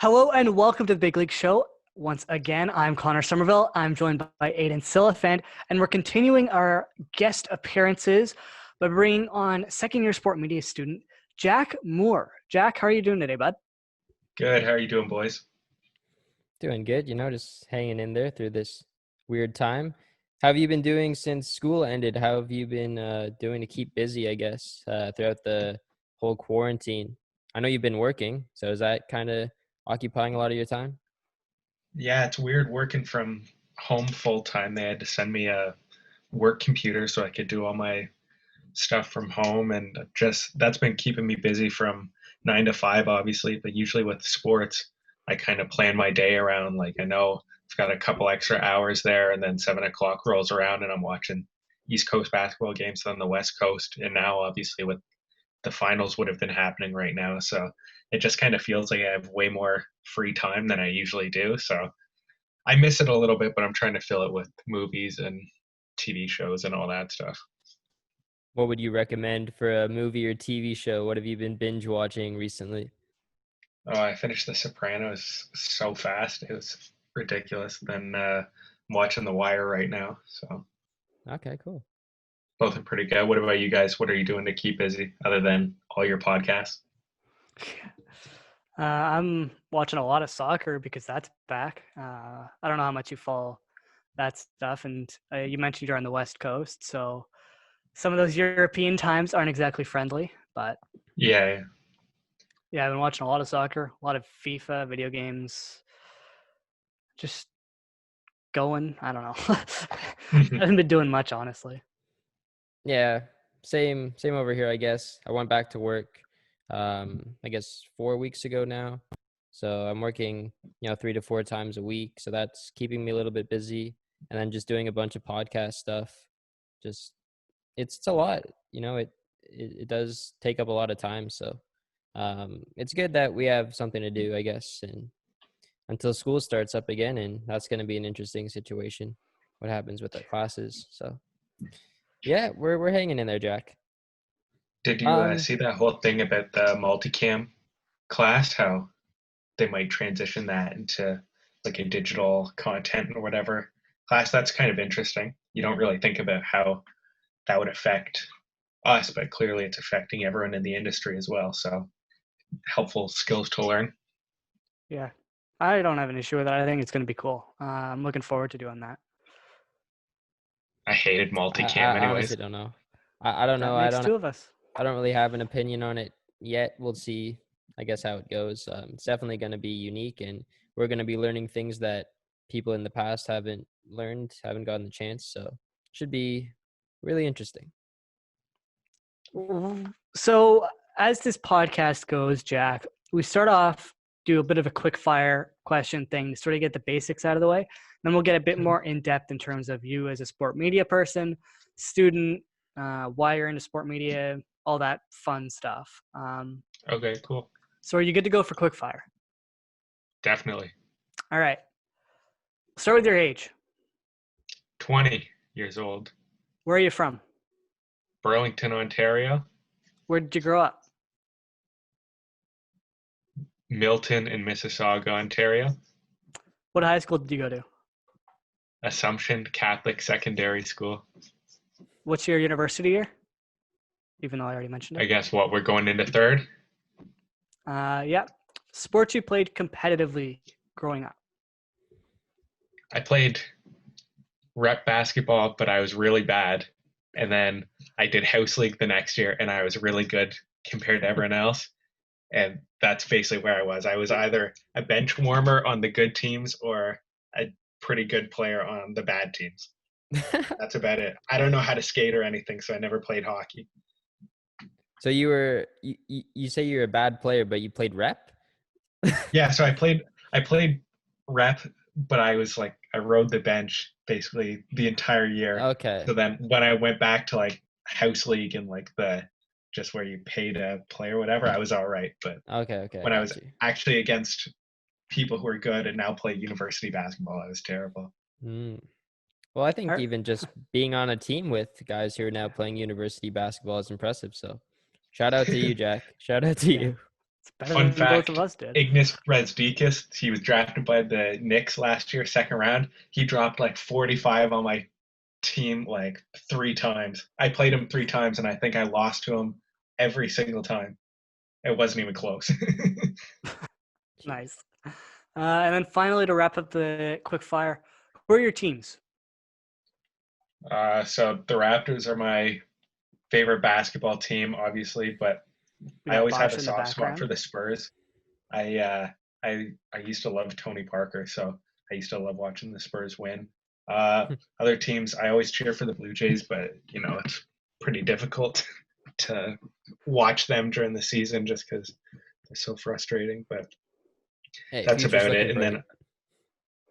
Hello and welcome to the Big League Show. Once again, I'm Connor Somerville. I'm joined by Aiden Silliphant, and we're continuing our guest appearances by bringing on second-year sport media student Jack Moore. Jack, how are you doing today, bud? Good. How are you doing, boys? Doing good, just hanging in there through this weird time. How have you been doing since school ended? How have you been doing to keep busy, I guess, throughout the whole quarantine? I know you've been working, so is that kind of occupying a lot of your time? Yeah, it's weird working from home full time. They had to send me a work computer so I could do all my stuff from home, and just that's been keeping me busy from 9 to 5, obviously. But usually with sports, I kind of plan my day around like I know I've got a couple extra hours there, and then 7 o'clock rolls around, and I'm watching East Coast basketball games on the West Coast, and now obviously with the finals would have been happening right now. So it just kind of feels like I have way more free time than I usually do. So I miss it a little bit, but I'm trying to fill it with movies and TV shows and all that stuff. What would you recommend for a movie or TV show? What have you been binge watching recently? Oh, I finished The Sopranos so fast. It was ridiculous. Then I'm watching The Wire right now. So Okay, cool. both are pretty good. What about you guys? What are you doing to keep busy other than all your podcasts? I'm watching a lot of soccer because that's back. I don't know how much you follow that stuff, and you mentioned you're on the West Coast, so some of those European times aren't exactly friendly, but Yeah. yeah, I've been watching a lot of soccer, a lot of FIFA, video games, just going. I don't know. I haven't been doing much, honestly. Yeah, same over here, I guess. I went back to work I guess 4 weeks ago now. So I'm working, 3 to 4 times a week, so that's keeping me a little bit busy, and then just doing a bunch of podcast stuff. Just it's a lot, it does take up a lot of time, so it's good that we have something to do, I guess, and until school starts up again, and that's going to be an interesting situation, what happens with our classes. So yeah, we're hanging in there, Jack. Did you Um, see that whole thing about the multicam class? How they might transition that into like a digital content or whatever class? That's kind of interesting. You don't really think about how that would affect us, but clearly it's affecting everyone in the industry as well. So helpful skills to learn. Yeah, I don't have an issue with it. I think it's going to be cool. I'm looking forward to doing that. I hated I multicam honestly anyways. don't know. I don't That know. makes two of us. I don't really have an opinion on it yet. We'll see, I guess, how it goes. It's definitely going to be unique, and we're going to be learning things that people in the past haven't learned, haven't gotten the chance. So should be really interesting. So, as this podcast goes, Jack, we start off, do a bit of a quick fire question thing to sort of get the basics out of the way. Then we'll get a bit more in depth in terms of you as a sport media person, student, why you're into sport media, all that fun stuff. Okay, cool. So, are you good to go for quick fire? Definitely. All right. Start with your age. 20 years old. Where are you from? Burlington, Ontario. Where did you grow up? Milton and Mississauga, Ontario. What high school did you go to? Assumption Catholic Secondary School. What's your university year? Even though I already mentioned I it. guess what, we're going into third? Yeah. Sports you played competitively growing up. I played rep basketball, but I was really bad. And then I did house league the next year, and I was really good compared to everyone else. And that's basically where I was. I was either a bench warmer on the good teams or a pretty good player on the bad teams. That's about it. I don't know how to skate or anything, so I never played hockey. So you say you're a bad player, but you played rep? Yeah, so I played rep, but I was like I rode the bench basically the entire year. Okay. So then when I went back to like house league and like the just where you pay to play or whatever, I was all right. But Okay, I when I was got you. actually against people who are good and now play university basketball, I was terrible. Mm. Well, I All think right. even just being on a team with guys who are now playing university basketball is impressive. So shout out to you, Jack. Shout out to Yeah. you. It's better Fun than both fact, of us did. Ignas Brazdeikis, he was drafted by the Knicks last year, second round. He dropped like 45 on my team like 3 times. I played him 3 times, and I think I lost to him every single time. It wasn't even close. Jeez. Nice. And then finally, to wrap up the quick fire, who are your teams? So the Raptors are my favorite basketball team, obviously, but We I got always had Bosch a in the soft spot for background. the Spurs. I used to love Tony Parker, so I used to love watching the Spurs win. Other teams, I always cheer for the Blue Jays, but it's pretty difficult to watch them during the season just because they're so frustrating. But Hey, that's future's about it. looking And bright. then,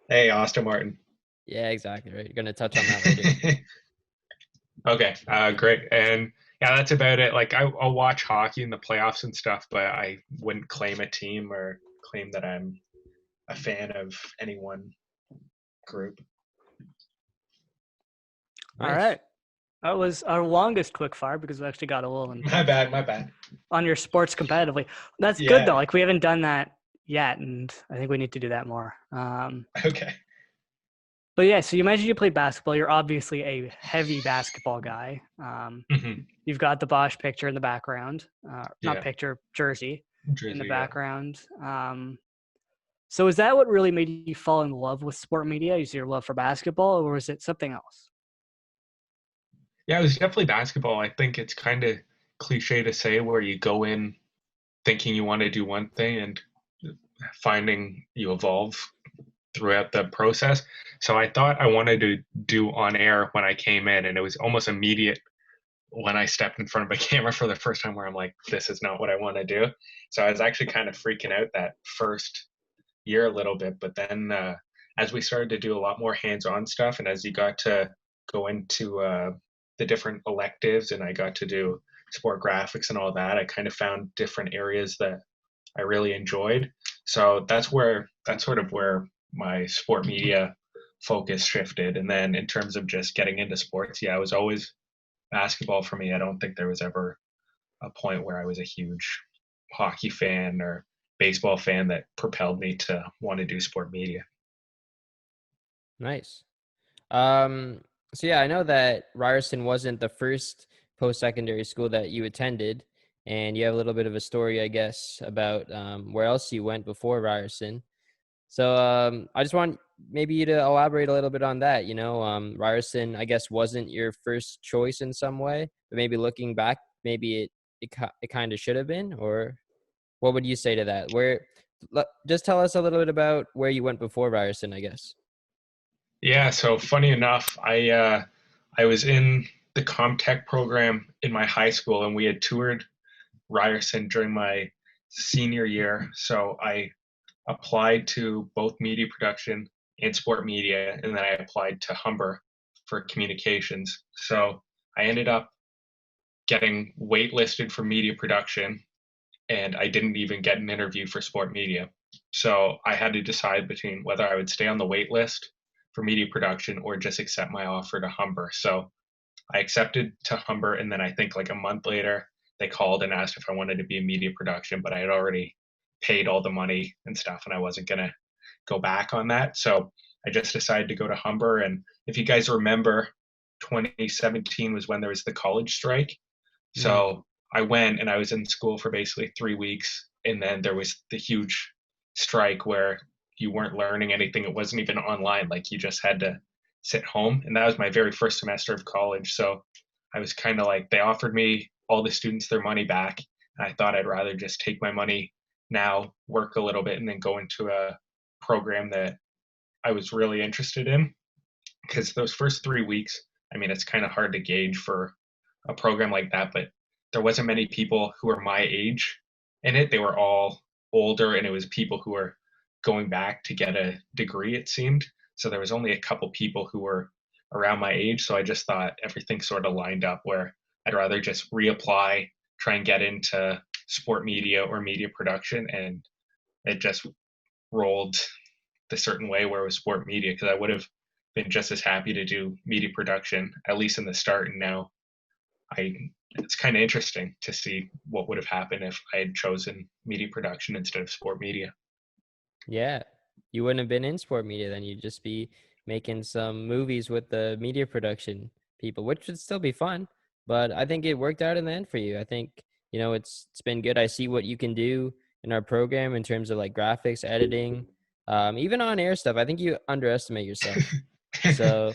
hey, Austin Martin. Yeah, exactly right. You're gonna touch on that later. Okay, great. And yeah, that's about it. Like I'll watch hockey in the playoffs and stuff, but I wouldn't claim a team or claim that I'm a fan of any one group. All Nice. right. That was our longest quick fire because we actually got a little in My depth bad. on your sports competitively. That's good though. Yeah. Like we haven't done that yet, and I think we need to do that more. Okay. But yeah, so you mentioned you played basketball. You're obviously a heavy basketball guy. Hmm. You've got the Bosch picture in the background, not Yeah. picture, jersey in the Jersey. Yeah. background. So is that what really made you fall in love with sport media? Is your love for basketball, or is it something else? Yeah, it was definitely basketball. I think it's kind of cliche to say where you go in thinking you want to do one thing and finding you evolve throughout the process. So I thought I wanted to do on air when I came in, and it was almost immediate when I stepped in front of a camera for the first time where I'm like, this is not what I want to do. So I was actually kind of freaking out that first year a little bit, but then as we started to do a lot more hands-on stuff, and as you got to go into the different electives, and I got to do sport graphics and all that, I kind of found different areas that I really enjoyed. So that's sort of where my sport media focus shifted. And then in terms of just getting into sports, yeah, it was always basketball for me. I don't think there was ever a point where I was a huge hockey fan or baseball fan that propelled me to want to do sport media. Nice. Um, so yeah, I know that Ryerson wasn't the first post-secondary school that you attended, and you have a little bit of a story, I guess, about where else you went before Ryerson. So I just want maybe you to elaborate a little bit on that. Ryerson, I guess, wasn't your first choice in some way, but maybe looking back, maybe it kind of should have been. Or what would you say to that? Just tell us a little bit about where you went before Ryerson, I guess. Yeah, so funny enough, I was in the Comtech program in my high school, and we had toured Ryerson during my senior year. So I applied to both media production and sport media, and then I applied to Humber for communications. So I ended up getting waitlisted for media production, and I didn't even get an interview for sport media. So I had to decide between whether I would stay on the wait list for media production or just accept my offer to Humber. So I accepted to Humber, and then I think like a month later, they called and asked if I wanted to be in media production, but I had already paid all the money and stuff, and I wasn't going to go back on that. So I just decided to go to Humber. And if you guys remember, 2017 was when there was the college strike. Mm. So I went, and I was in school for basically 3 weeks. And then there was the huge strike where you weren't learning anything. It wasn't even online. Like you just had to sit home. And that was my very first semester of college. So I was kind of like, they offered me, all the students, their money back. And I thought I'd rather just take my money now, work a little bit, and then go into a program that I was really interested in. Because those first 3 weeks, I mean, it's kind of hard to gauge for a program like that, but there wasn't many people who were my age in it. They were all older, and it was people who were going back to get a degree, it seemed. So there was only a couple people who were around my age. So I just thought everything sort of lined up where I'd rather just reapply, try and get into sport media or media production. And it just rolled the certain way where it was sport media, because I would have been just as happy to do media production, at least in the start. And now it's kind of interesting to see what would have happened if I had chosen media production instead of sport media. Yeah. You wouldn't have been in sport media then. You'd just be making some movies with the media production people, which would still be fun. But I think it worked out in the end for you. I think, it's been good. I see what you can do in our program in terms of like graphics, editing, even on air stuff. I think you underestimate yourself. So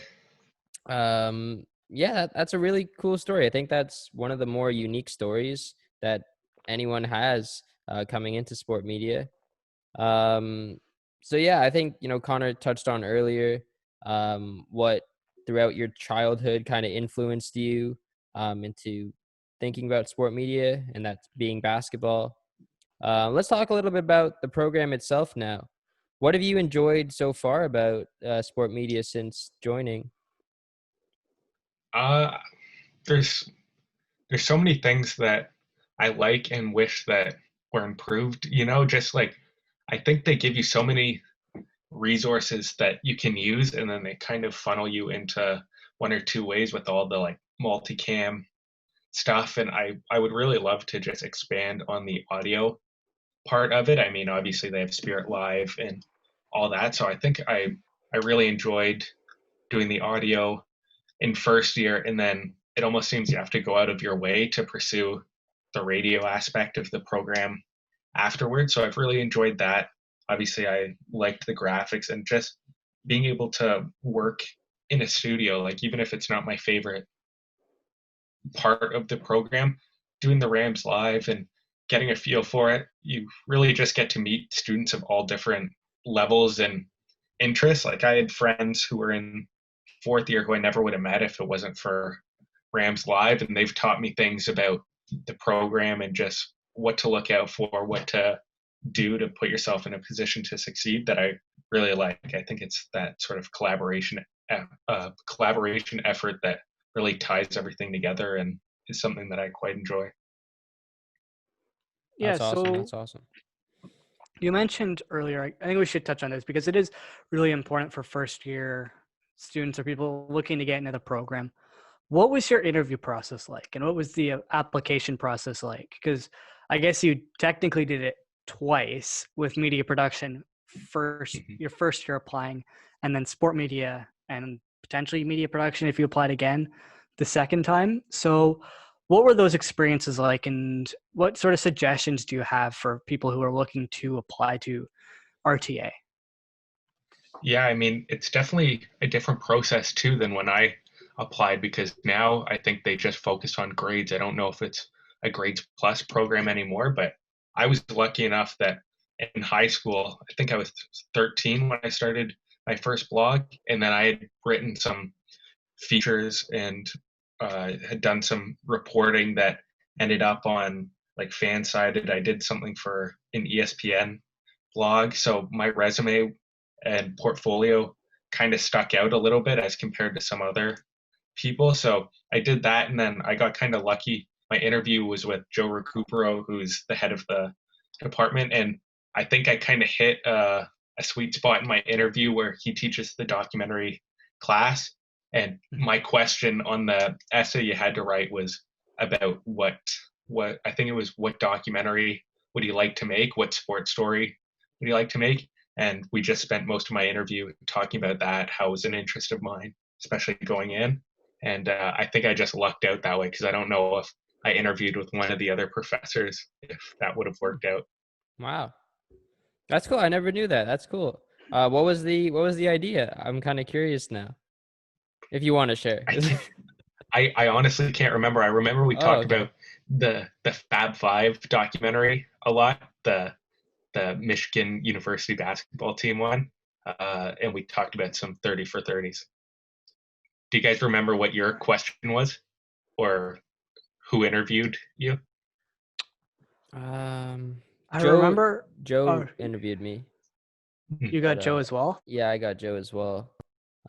yeah, that's a really cool story. I think that's one of the more unique stories that anyone has coming into sport media. Um, so yeah, I think, Connor touched on earlier, what throughout your childhood kind of influenced you, into thinking about sport media, and that's being basketball. Let's talk a little bit about the program itself now. What have you enjoyed so far about sport media since joining? Uh, there's there's so many things that I like and wish that were improved. Just like I think they give you so many resources that you can use, and then they kind of funnel you into one or two ways with all the like multicam stuff. And I would really love to just expand on the audio part of it. I mean, obviously they have Spirit Live and all that, so I think I really enjoyed doing the audio in first year, and then it almost seems you have to go out of your way to pursue the radio aspect of the program afterwards. So I've really enjoyed that. Obviously, I liked the graphics and just being able to work in a studio, like even if it's not my favorite part of the program, doing the Rams live and getting a feel for it, you really just get to meet students of all different levels and interests. Like I had friends who were in fourth year who I never would have met if it wasn't for Rams Live, and they've taught me things about the program and just what to look out for, what to do to put yourself in a position to succeed that I really like. I think it's that sort of collaboration effort that really ties everything together and is something that I quite enjoy. Yeah, That's awesome. so That's awesome. you mentioned earlier, I think we should touch on this because it is really important for first year students or people looking to get into the program. What was your interview process like? And what was the application process like? Because I guess you technically did it twice with media production, Mhm. your first year applying, and then sport media and potentially media production if you applied again the second time. So what were those experiences like, and what sort of suggestions do you have for people who are looking to apply to RTA? Yeah, I mean, it's definitely a different process too than when I applied, because now I think they just focus on grades. I don't know if it's a grades plus program anymore, but I was lucky enough that in high school, I think I was 13 when I started my first blog, and then I had written some features and had done some reporting that ended up on like Fansided. I did something for an ESPN blog, so my resume and portfolio kind of stuck out a little bit as compared to some other people. So I did that, and then I got kind of lucky. My interview was with Joe Recupero, who's the head of the department, and I think I kind of hit a sweet spot in my interview where he teaches the documentary class. And my question on the essay you had to write was about what I think it was, what documentary would you like to make? What sports story would you like to make? And we just spent most of my interview talking about that, how it was an interest of mine, especially going in. And I think I just lucked out that way, because I don't know if I interviewed with one of the other professors if that would have worked out. Wow. That's cool. I never knew that. That's cool. What was the idea? I'm kind of curious now. If you want to share. I can't, I honestly can't remember. I remember we Oh, talked okay. about the Fab Five documentary a lot, the Michigan University basketball team one, and we talked about some 30 for 30s. Do you guys remember what your question was, or who interviewed you? Um, I Joe remember, oh, Joe interviewed me, you but got Joe as well? yeah, I got Joe as well.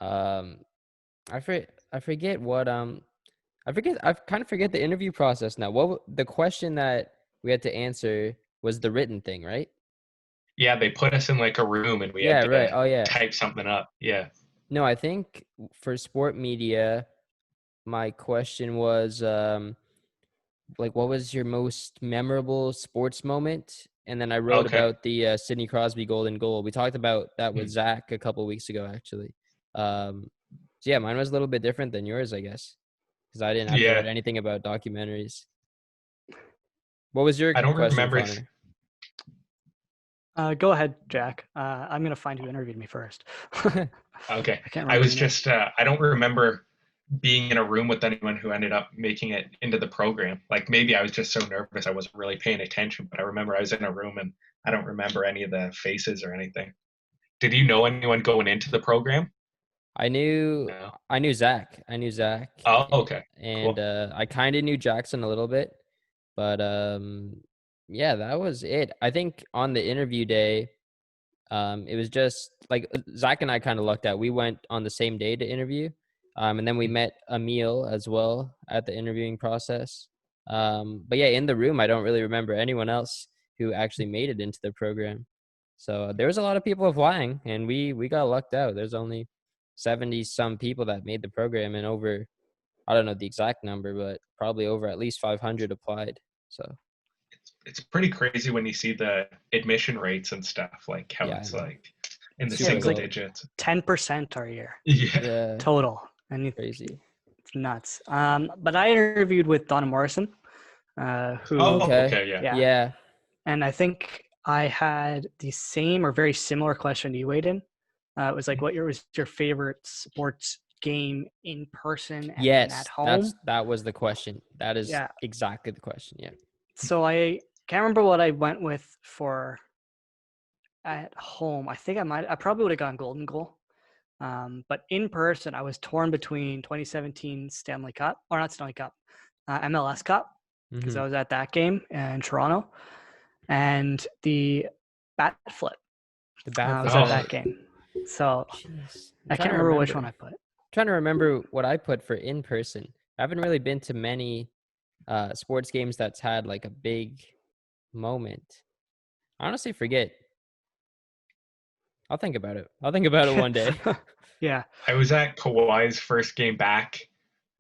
Um, I forget what I kind of forget the interview process now. The question that we had to answer was the written thing, right? Yeah, they put us in like a room and we had Yeah, right. to Oh yeah. type something up. Yeah. No, I think for sport media, my question was like, what was your most memorable sports moment? And then I wrote Okay. about the Sidney Crosby golden goal. We talked about that with Hmm. Zach a couple weeks ago, actually. So yeah, mine was a little bit different than yours, I guess, because I didn't have to Yeah, write anything about documentaries. What was your I don't question, remember if. Connor? Go ahead, Jack. I'm gonna find who interviewed me first. I Okay, can't I remember was your name. just. I don't remember being in a room with anyone who ended up making it into the program. Like maybe I was just so nervous I wasn't really paying attention, but I remember I was in a room and I don't remember any of the faces or anything. Did you know anyone going into the program? I knew No. I knew Zach. I knew Zach, Oh, okay. and Cool. I kind of knew Jackson a little bit, but yeah, that was it. I think on the interview day, it was just like Zach and I kind of lucked out. We went on the same day to interview, and then we met Emil as well at the interviewing process. But yeah, in the room, I don't really remember anyone else who actually made it into the program. So there was a lot of people applying, and we got lucked out. There's only 70 some people that made the program, and over, I don't know the exact number, but probably over at least 500 applied. So It's pretty crazy when you see the admission rates and stuff, like how yeah, I it's know, like in the Yeah, super it's single like low. digits. 10% our year Yeah. Yeah, total, and crazy. it's nuts. But I interviewed with Donna Morrison, who, Oh, Okay, okay, yeah. yeah, yeah. and I think I had the same or very similar question to you, Aiden. It was like, was your favorite sports game in person and then at Yes, home? that was the question. That is Yeah. exactly the question. Yeah. So I can't remember what I went with for at home. I probably would have gone Golden Goal. But in person, I was torn between 2017 Stanley Cup, or not Stanley Cup, MLS Cup, because Mm-hmm. I was at that game in Toronto, and the bat flip. The bat I was flip. at Oh, that game. So Jeez, I'm I trying can't to remember which remember. one I put. Trying to remember what I put for in person. I haven't really been to many sports games that's had like a big moment. I honestly forget. I'll think about it. I'll think about it one day. Yeah. I was at Kawhi's first game back,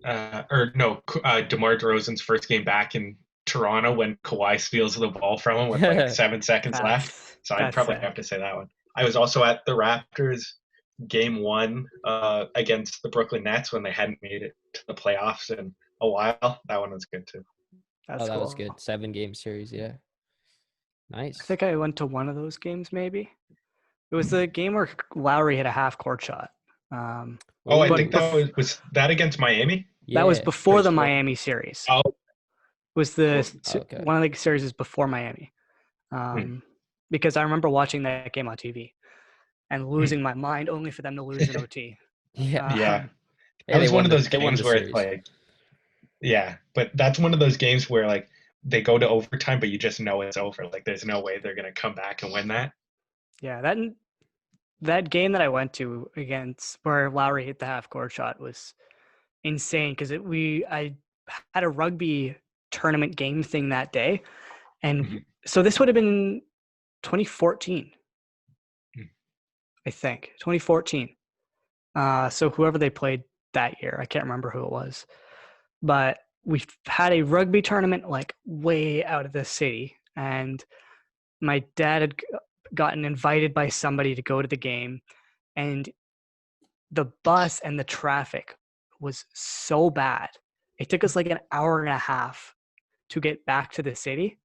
or no, DeMar DeRozan's first game back in Toronto when Kawhi steals the ball from him with like 7 seconds left. So I'd That's probably sick. have to say that one. I was also at the Raptors game one against the Brooklyn Nets when they hadn't made it to the playoffs in a while. That one was good too. Oh, That's that was cool. good. 7-game series. Yeah. I Nice. think I went to one of those games, maybe. It was the game where Lowry hit a half court shot. Oh, I Oh, think that was that against Miami. That was yeah. before the Miami series. Oh, Was Okay. one of the series is before Miami, Hmm. because I remember watching that game on TV and Hmm. losing my mind only for them to lose in OT. Yeah. Yeah, Hey, that was one of those they won the games where it's series. like, yeah, but that's one of those games where like they go to overtime, but you just know it's over. Like there's no way they're gonna come back and win that. Yeah, that game that I went to against where Lowry hit the half court shot was insane because I had a rugby tournament game thing that day, and Mhm. so this would have been 2014, Hmm. I think 2014. So whoever they played that year, I can't remember who it was, but we had a rugby tournament like way out of the city, and my dad had gotten invited by somebody to go to the game, and the bus and the traffic was so bad. It took us like an hour and a half to get back to the city.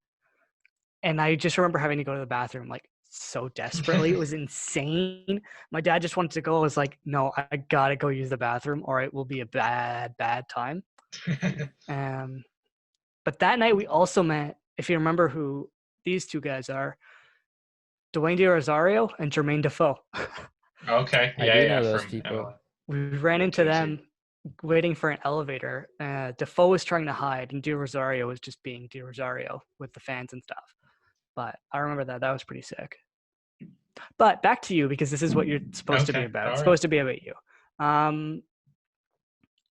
And I just remember having to go to the bathroom like so desperately. It was insane. My dad just wanted to go. I was like, no, I gotta go use the bathroom or it will be a bad, bad time. Um, but that night we also met, if you remember who these two guys are, Dwayne De Rosario and Jermaine Defoe. Okay, I do yeah, know those from people. MLS. We ran into Jersey. them waiting for an elevator. Defoe was trying to hide, and De Rosario was just being De Rosario with the fans and stuff. But I remember that. That was pretty sick. But back to you, because this is what you're supposed to be Okay, about. all It's right. supposed to be about you.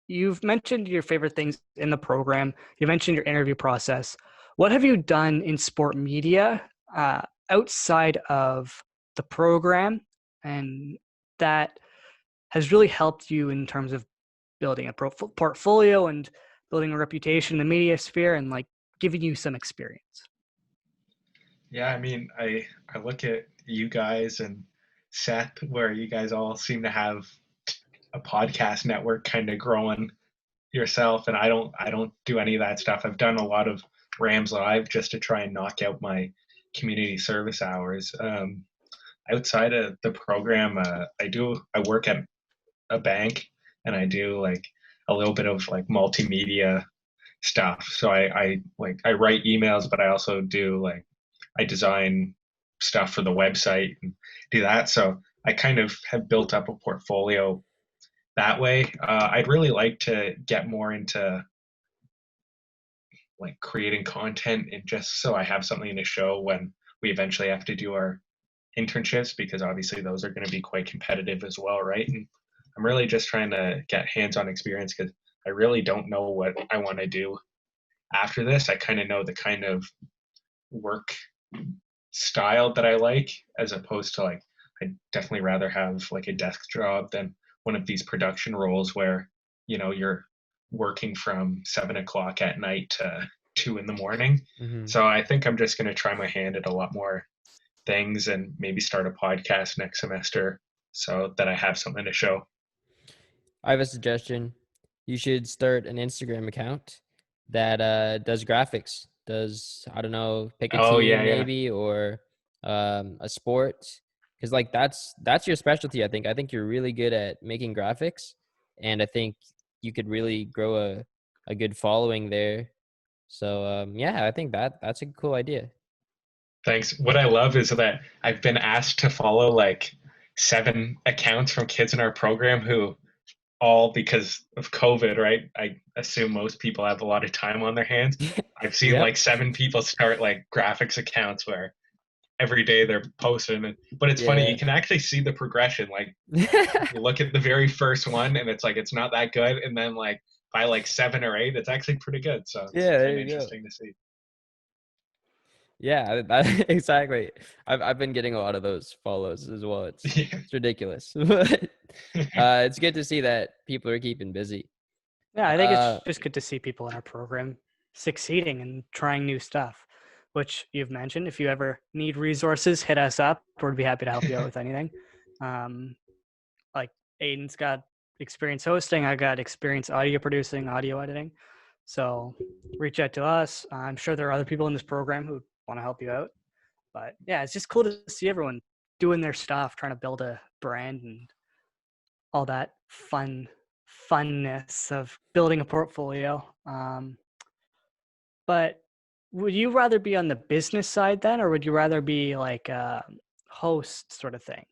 You've mentioned your favorite things in the program. You mentioned your interview process. What have you done in sport media outside of the program, and that has really helped you in terms of building a portfolio and building a reputation in the media sphere and like giving you some experience? Yeah, I mean, I look at you guys and Seth, where you guys all seem to have a podcast network kind of growing yourself, and I don't do any of that stuff. I've done a lot of Rams Live just to try and knock out my community service hours. Outside of the program, I work at a bank, and I do like a little bit of like multimedia stuff. So I write emails, but I also do like I design stuff for the website and do that. So I kind of have built up a portfolio that way. I'd really like to get more into like creating content and just so I have something to show when we eventually have to do our internships, because obviously those are going to be quite competitive as well, right? And I'm really just trying to get hands-on experience because I really don't know what I want to do after this. I kind of know the kind of work style that I like, as opposed to like I'd definitely rather have like a desk job than one of these production roles where you're working from 7 o'clock at night to 2 in the morning. Hmm. So I think I'm just going to try my hand at a lot more things and maybe start a podcast next semester so that I have something to show. I have a suggestion. You should start an Instagram account that does graphics. Does, I don't know, pick a Oh team yeah, yeah. maybe, or a sport, because like that's your specialty. I think you're really good at making graphics, and I think you could really grow a good following there. So yeah, I think that's a cool idea. Thanks. What I love is that I've been asked to follow like 7 accounts from kids in our program who all because of COVID, right? I assume most people have a lot of time on their hands. I've seen Yep. like 7 people start like graphics accounts where every day they're posting it. But it's funny, Yeah. you can actually see the progression. Like you look at the very first one and it's like it's not that good. And then like by like 7 or 8, it's actually pretty good. So it's Yeah, there kind of you go. interesting to see. Yeah, exactly. I've been getting a lot of those follows as well. It's ridiculous. But it's good to see that people are keeping busy. Yeah, I think Uh, it's just good to see people in our program succeeding and trying new stuff, which you've mentioned. If you ever need resources, hit us up. We'd be happy to help you out with anything. Um, like Aiden's got experience hosting, I got experience audio producing, audio editing. So reach out to us. I'm sure there are other people in this program who want to help you out. But yeah, it's just cool to see everyone doing their stuff, trying to build a brand and all that funness of building a portfolio. But would you rather be on the business side then, or would you rather be like a host sort of thing?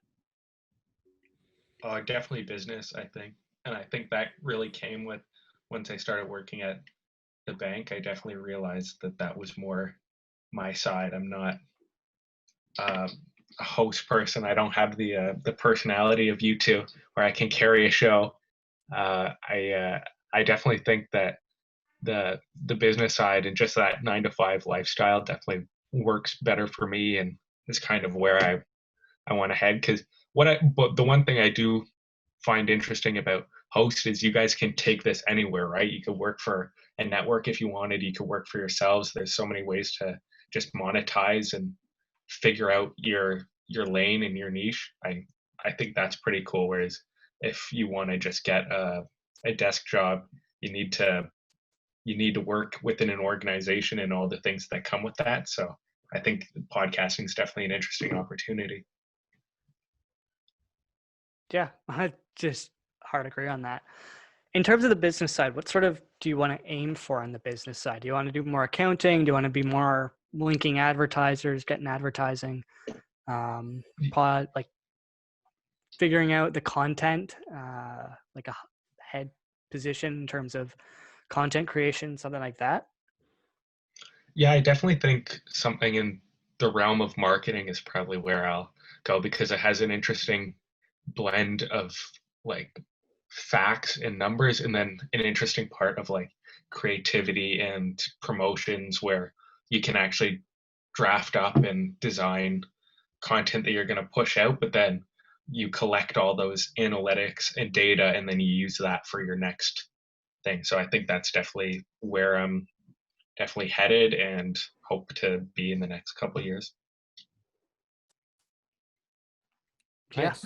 Definitely business, I think. And I think that really came with once I started working at the bank. I definitely realized that that was more my side. I'm not uh, a host person. I don't have the personality of you two where I can carry a show. I definitely think that the business side and just that 9 to 5 lifestyle definitely works better for me and is kind of where I want to head. Because but the one thing I do find interesting about host is you guys can take this anywhere, right? You could work for a network if you wanted. You could work for yourselves. There's so many ways to just monetize and figure out your lane and your niche. I think that's pretty cool. Whereas if you want to just get a desk job, you need to you need to work within an organization and all the things that come with that. So I think podcasting is definitely an interesting opportunity. Yeah, I just hard agree on that. In terms of the business side, what sort of do you want to aim for on the business side? Do you want to do more accounting? Do you want to be more linking advertisers, getting advertising, like figuring out the content, like a head position in terms of content creation, something like that? Yeah, I definitely think something in the realm of marketing is probably where I'll go because it has an interesting blend of like facts and numbers and then an interesting part of like creativity and promotions where you can actually draft up and design content that you're going to push out, but then you collect all those analytics and data, and then you use that for your next thing. So I think that's definitely where I'm definitely headed and hope to be in the next couple of years. Yeah. Nice.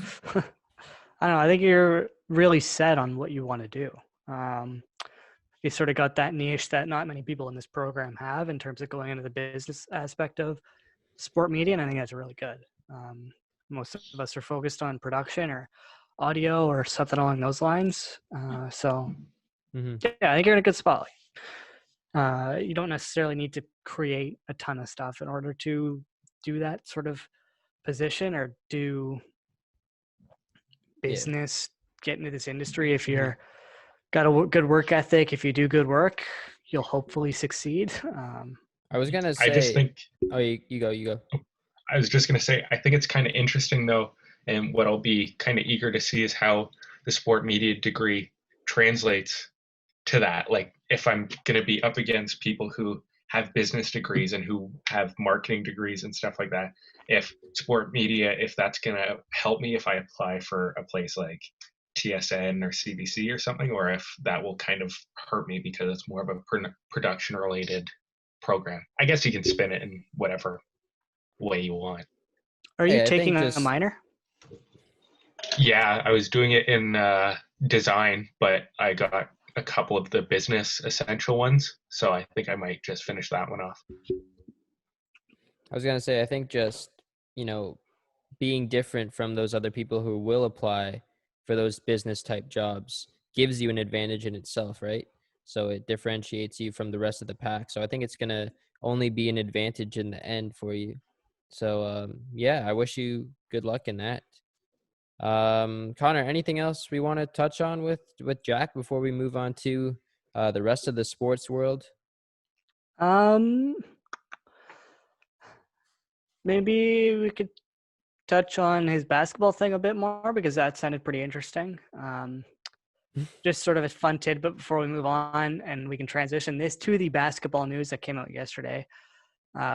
I don't know. I think you're really set on what you want to do. You sort of got that niche that not many people in this program have in terms of going into the business aspect of sport media, and I think that's really good. Most of us are focused on production or audio or something along those lines. So Hmm. yeah, I think you're in a good spot. You don't necessarily need to create a ton of stuff in order to do that sort of position or do Yeah. business, get into this industry. If Mhm. you're got a good work ethic, if you do good work, you'll hopefully succeed. I was gonna I just say, think oh, you go, you go. I was just going to say, I think it's kind of interesting though, and what I'll be kind of eager to see is how the sport media degree translates to that. Like, if I'm going to be up against people who have business degrees and who have marketing degrees and stuff like that, if sport media, if that's going to help me if I apply for a place like TSN or CBC or something, or if that will kind of hurt me because it's more of a production related program. I guess you can spin it in whatever way you want. are you Hey, I taking think a just minor? Yeah, I was doing it in design, but I got a couple of the business essential ones, so I think I might just finish that one off. I was gonna say, I think just, being different from those other people who will apply for those business type jobs gives you an advantage in itself, right? So it differentiates you from the rest of the pack. So I think it's gonna only be an advantage in the end for you. So yeah, I wish you good luck in that. Connor, anything else we want to touch on with Jack before we move on to the rest of the sports world? Um, maybe we could touch on his basketball thing a bit more because that sounded pretty interesting. Just sort of a fun tidbit before we move on, and we can transition this to the basketball news that came out yesterday,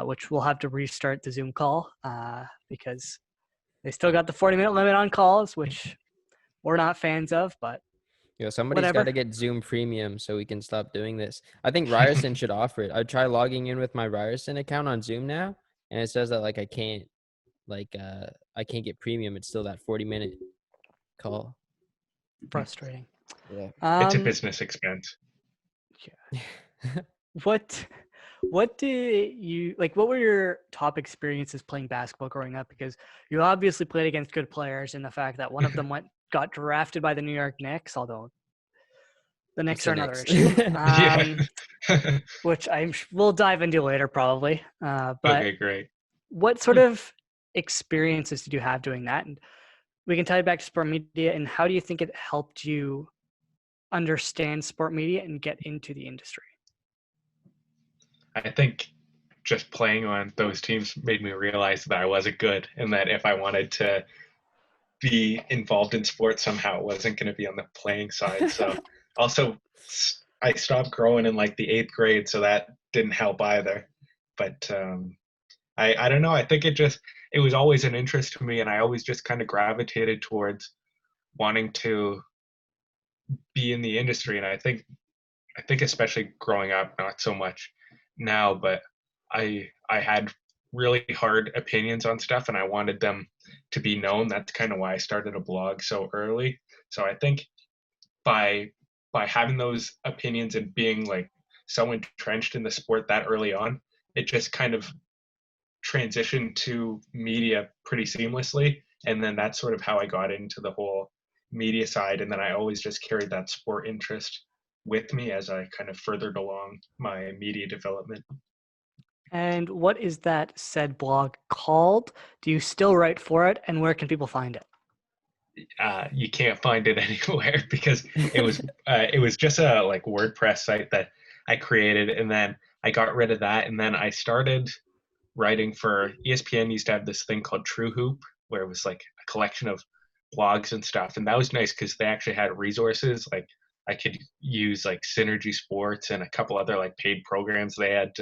which we'll have to restart the Zoom call because they still got the 40-minute limit on calls, which we're not fans of, but Somebody's got whatever. to get Zoom Premium so we can stop doing this. I think Ryerson should offer it. I try logging in with my Ryerson account on Zoom now, and it says that I can't get premium. It's still that 40-minute call. Frustrating. Yeah. It's a Um, business expense. what did you like? What were your top experiences playing basketball growing up? Because you obviously played against good players, and the fact that one of them got drafted by the New York Knicks, although the That's Knicks are the another next. issue, Yeah. which we'll dive into later probably. But Okay, great. what sort of experiences did you have doing that? And we can tie it back to sport media. And how do you think it helped you understand sport media and get into the industry? I think just playing on those teams made me realize that I wasn't good and that if I wanted to be involved in sports somehow, it wasn't going to be on the playing side. So also I stopped growing in like the 8th grade, so that didn't help either. But I don't know. I think it was always an interest to me, and I always just kind of gravitated towards wanting to be in the industry. And I think especially growing up, not so much now, but I had really hard opinions on stuff, and I wanted them to be known. That's kind of why I started a blog so early. So I think by having those opinions and being like so entrenched in the sport that early on, it just kind of transitioned to media pretty seamlessly. And then that's sort of how I got into the whole media side. And then I always just carried that sport interest with me as I kind of furthered along my media development. And what is that said blog called? Do you still write for it? And where can people find it? You can't find it anywhere because it was just a like WordPress site that I created, and then I got rid of that, and then I started writing for ESPN. Used to have this thing called True Hoop, where it was like a collection of blogs and stuff, and that was nice because they actually had resources. Like I could use like Synergy Sports and a couple other like paid programs. They had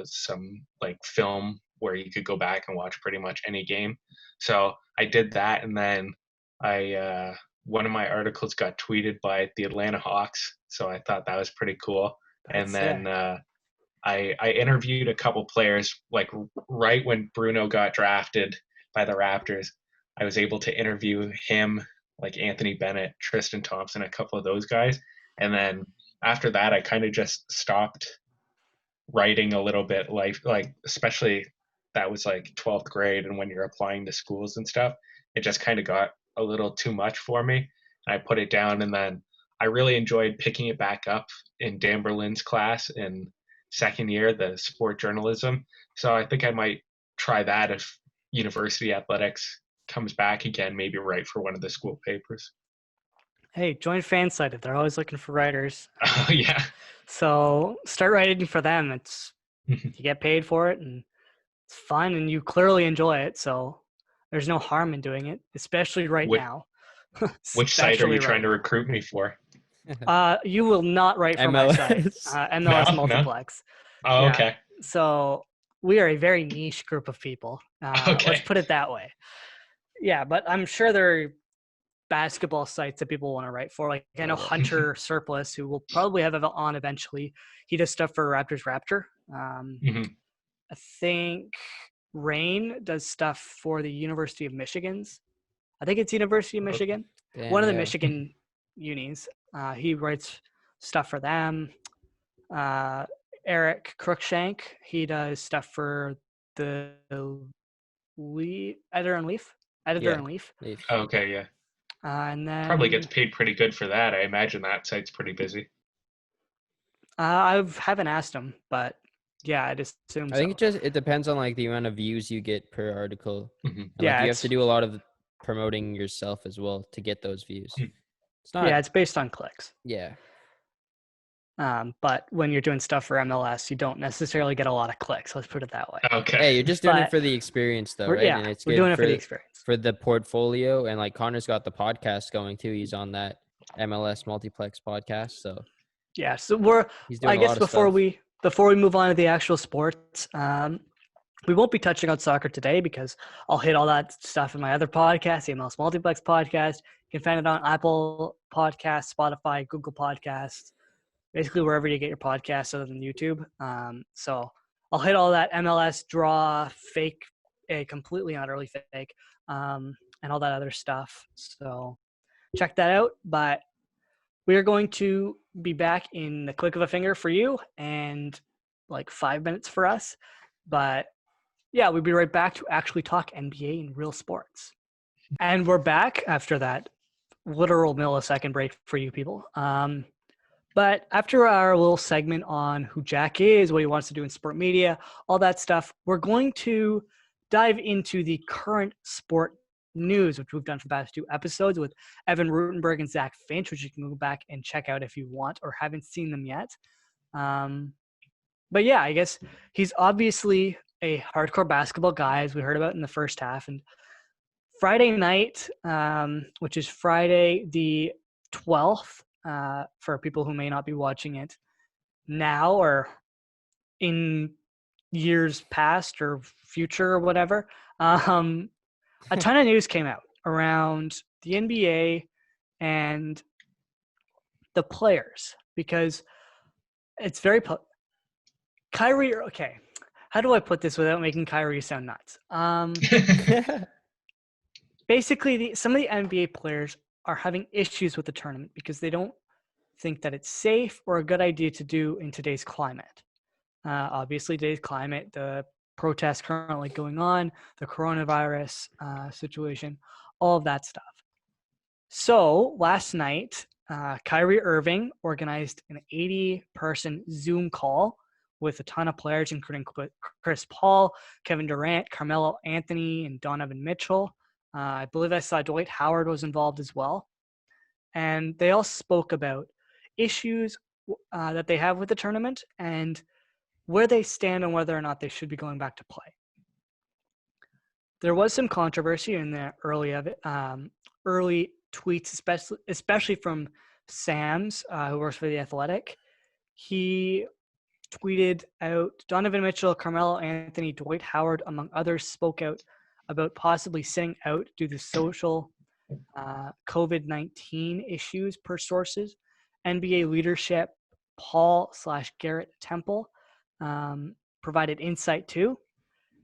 some like film where you could go back and watch pretty much any game. So I did that, and then one of my articles got tweeted by the Atlanta Hawks, so I thought that was pretty cool. That's And then sick. I interviewed a couple players like right when Bruno got drafted by the Raptors. I was able to interview him, like Anthony Bennett, Tristan Thompson, a couple of those guys. And then after that, I kind of just stopped writing a little bit, like especially that was like 12th grade, and when you're applying to schools and stuff, it just kind of got a little too much for me. And I put it down, and then I really enjoyed picking it back up in Dan Berlin's class in second year, the sport journalism. So I think I might try that if university athletics comes back again, maybe write for one of the school papers. Hey, join Fansided. They're always looking for writers. Oh, yeah. So start writing for them. It's you get paid for it, and it's fun, and you clearly enjoy it. So there's no harm in doing it, especially right Which- now. Which site are Especially you trying right to recruit me for? You will not write for my site. MLS. MLS No? Multiplex. Oh, Yeah. okay. So we are a very niche group of people. Okay. Let's put it that way. Yeah, but I'm sure there are basketball sites that people want to write for. Like I know Yeah. Hunter Surplus, who will probably have it on eventually. He does stuff for Raptors Raptor. Mhm. I think Rain does stuff for the University of Michigan's. I think it's University of Okay. Michigan. Damn, One of the yeah. Michigan unis. He writes stuff for them. Eric Crookshank, he does stuff for the Editor and Leaf. Yeah. Leaf. Leaf. Okay, yeah. And then Probably gets paid pretty good for that. I imagine that site's pretty busy. I haven't asked him, but yeah, I'd assume I think so. it depends on like the amount of views you get per article. Mhm. And, Yeah, like you have it's- to do a lot of promoting yourself as well to get those views. Hmm. It's not. Yeah, it's based on clicks. Yeah. But when you're doing stuff for MLS, you don't necessarily get a lot of clicks. Let's put it that way. Okay. Hey, you're just doing But it for the experience, though, We're, right? yeah, And it's we're good doing it for the experience. for the portfolio. And like Connor's got the podcast going too. He's on that MLS Multiplex podcast, so Yeah, so we're. he's doing I a guess lot of before stuff. we move on to the actual sports, we won't be touching on soccer today because I'll hit all that stuff in my other podcast, the MLS Multiplex podcast. You can find it on Apple Podcasts, Spotify, Google Podcasts, basically wherever you get your podcasts other than YouTube. So I'll hit all that MLS draw, fake, completely and utterly fake, and all that other stuff. So check that out. But we are going to be back in the click of a finger for you and like 5 minutes for us. But yeah, we'll be right back to actually talk NBA and real sports. And we're back after that literal millisecond break for you people. But after our little segment on who Jack is, what he wants to do in sport media, all that stuff, we're going to dive into the current sport news, which we've done for the past 2 episodes with Evan Rutenberg and Zach Finch, which you can go back and check out if you want or haven't seen them yet. But yeah, I guess he's obviously a hardcore basketball guy, as we heard about in the first half. And Friday night, which is Friday the 12th, for people who may not be watching it now or in years past or future or whatever, a ton of news came out around the NBA and the players because it's very Kyrie. Okay, how do I put this without making Kyrie sound nuts? Basically, some of the NBA players are having issues with the tournament because they don't think that it's safe or a good idea to do in today's climate. Obviously, today's climate, the protests currently going on, the coronavirus situation, all of that stuff. So last night, Kyrie Irving organized an 80-person Zoom call with a ton of players, including Chris Paul, Kevin Durant, Carmelo Anthony, and Donovan Mitchell. I believe I saw Dwight Howard was involved as well. And they all spoke about issues that they have with the tournament and where they stand on whether or not they should be going back to play. There was some controversy in the early tweets, especially from Sams, who works for The Athletic. He tweeted out, Donovan Mitchell, Carmelo Anthony, Dwight Howard, among others, spoke out about possibly sitting out due to social COVID-19 issues per sources. NBA leadership, Paul/Garrett Temple, provided insight too.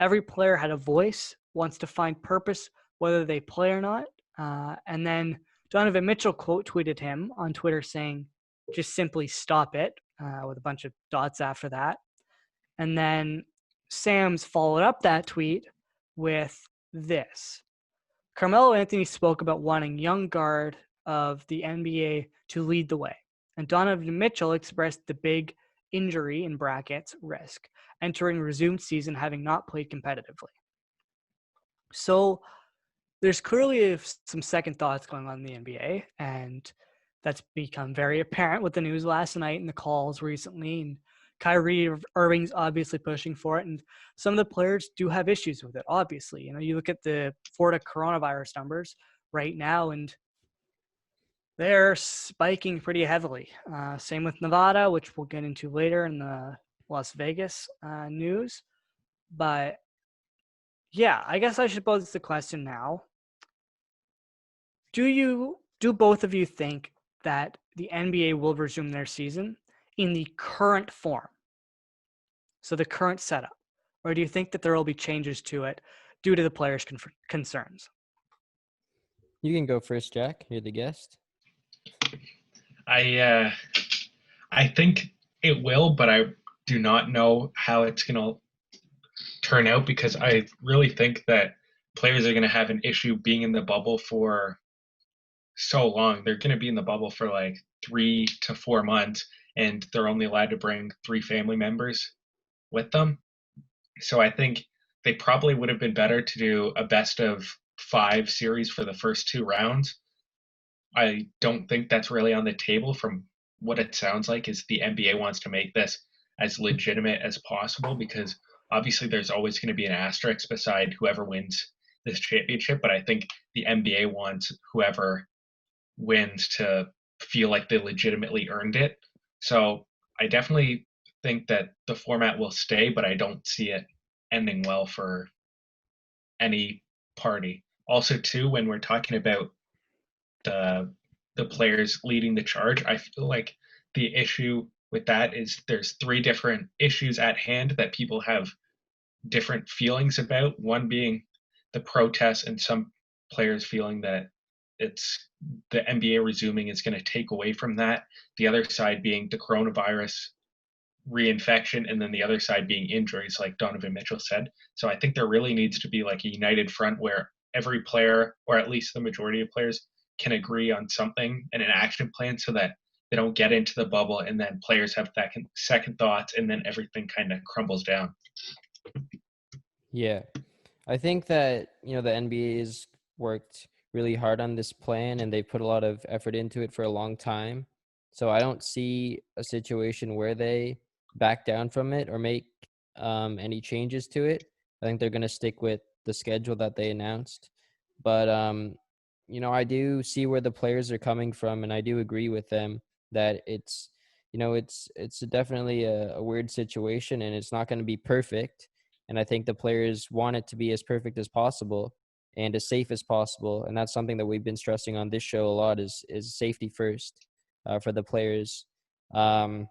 Every player had a voice, wants to find purpose, whether they play or not. And then Donovan Mitchell quote tweeted him on Twitter saying, just simply stop it, with a bunch of dots after that. And then Sam's followed up that tweet with this. Carmelo Anthony spoke about wanting young guard of the NBA to lead the way. And Donovan Mitchell expressed the big injury in brackets risk, entering resumed season having not played competitively. So there's clearly some second thoughts going on in the NBA, and that's become very apparent with the news last night and the calls recently. And Kyrie Irving's obviously pushing for it, and some of the players do have issues with it, obviously. You know, you look at the Florida coronavirus numbers right now, and they're spiking pretty heavily. Same with Nevada, which we'll get into later in the Las Vegas news. But yeah, I guess I should pose the question now. Do both of you think that the NBA will resume their season in the current form? So the current setup? Or do you think that there will be changes to it due to the players' concerns? You can go first, Jack. You're the guest. I think it will, but I do not know how it's going to turn out, because I really think that players are going to have an issue being in the bubble for so long. They're going to be in the bubble for like 3 to 4 months, and they're only allowed to bring 3 family members with them. So I think they probably would have been better to do a best of 5 series for the first 2 rounds. I don't think that's really on the table. From what it sounds like is the NBA wants to make this as legitimate as possible, because obviously there's always going to be an asterisk beside whoever wins this championship. But I think the NBA wants whoever wins to feel like they legitimately earned it. So I definitely think that the format will stay, but I don't see it ending well for any party. Also, too, when we're talking about the players leading the charge, I feel like the issue with that is there's 3 different issues at hand that people have different feelings about. One being the protests, and some players feeling that it's the NBA resuming is going to take away from that. The other side being the coronavirus reinfection, and then the other side being injuries, like Donovan Mitchell said. So I think there really needs to be like a united front where every player, or at least the majority of players, can agree on something and an action plan, so that they don't get into the bubble and then players have second thoughts and then everything kind of crumbles down. Yeah. I think that, the NBA has worked really hard on this plan, and they put a lot of effort into it for a long time. So I don't see a situation where they back down from it or make any changes to it. I think they're going to stick with the schedule that they announced. But, I do see where the players are coming from, and I do agree with them that it's definitely a weird situation, and it's not going to be perfect. And I think the players want it to be as perfect as possible and as safe as possible. And that's something that we've been stressing on this show a lot is safety first for the players. And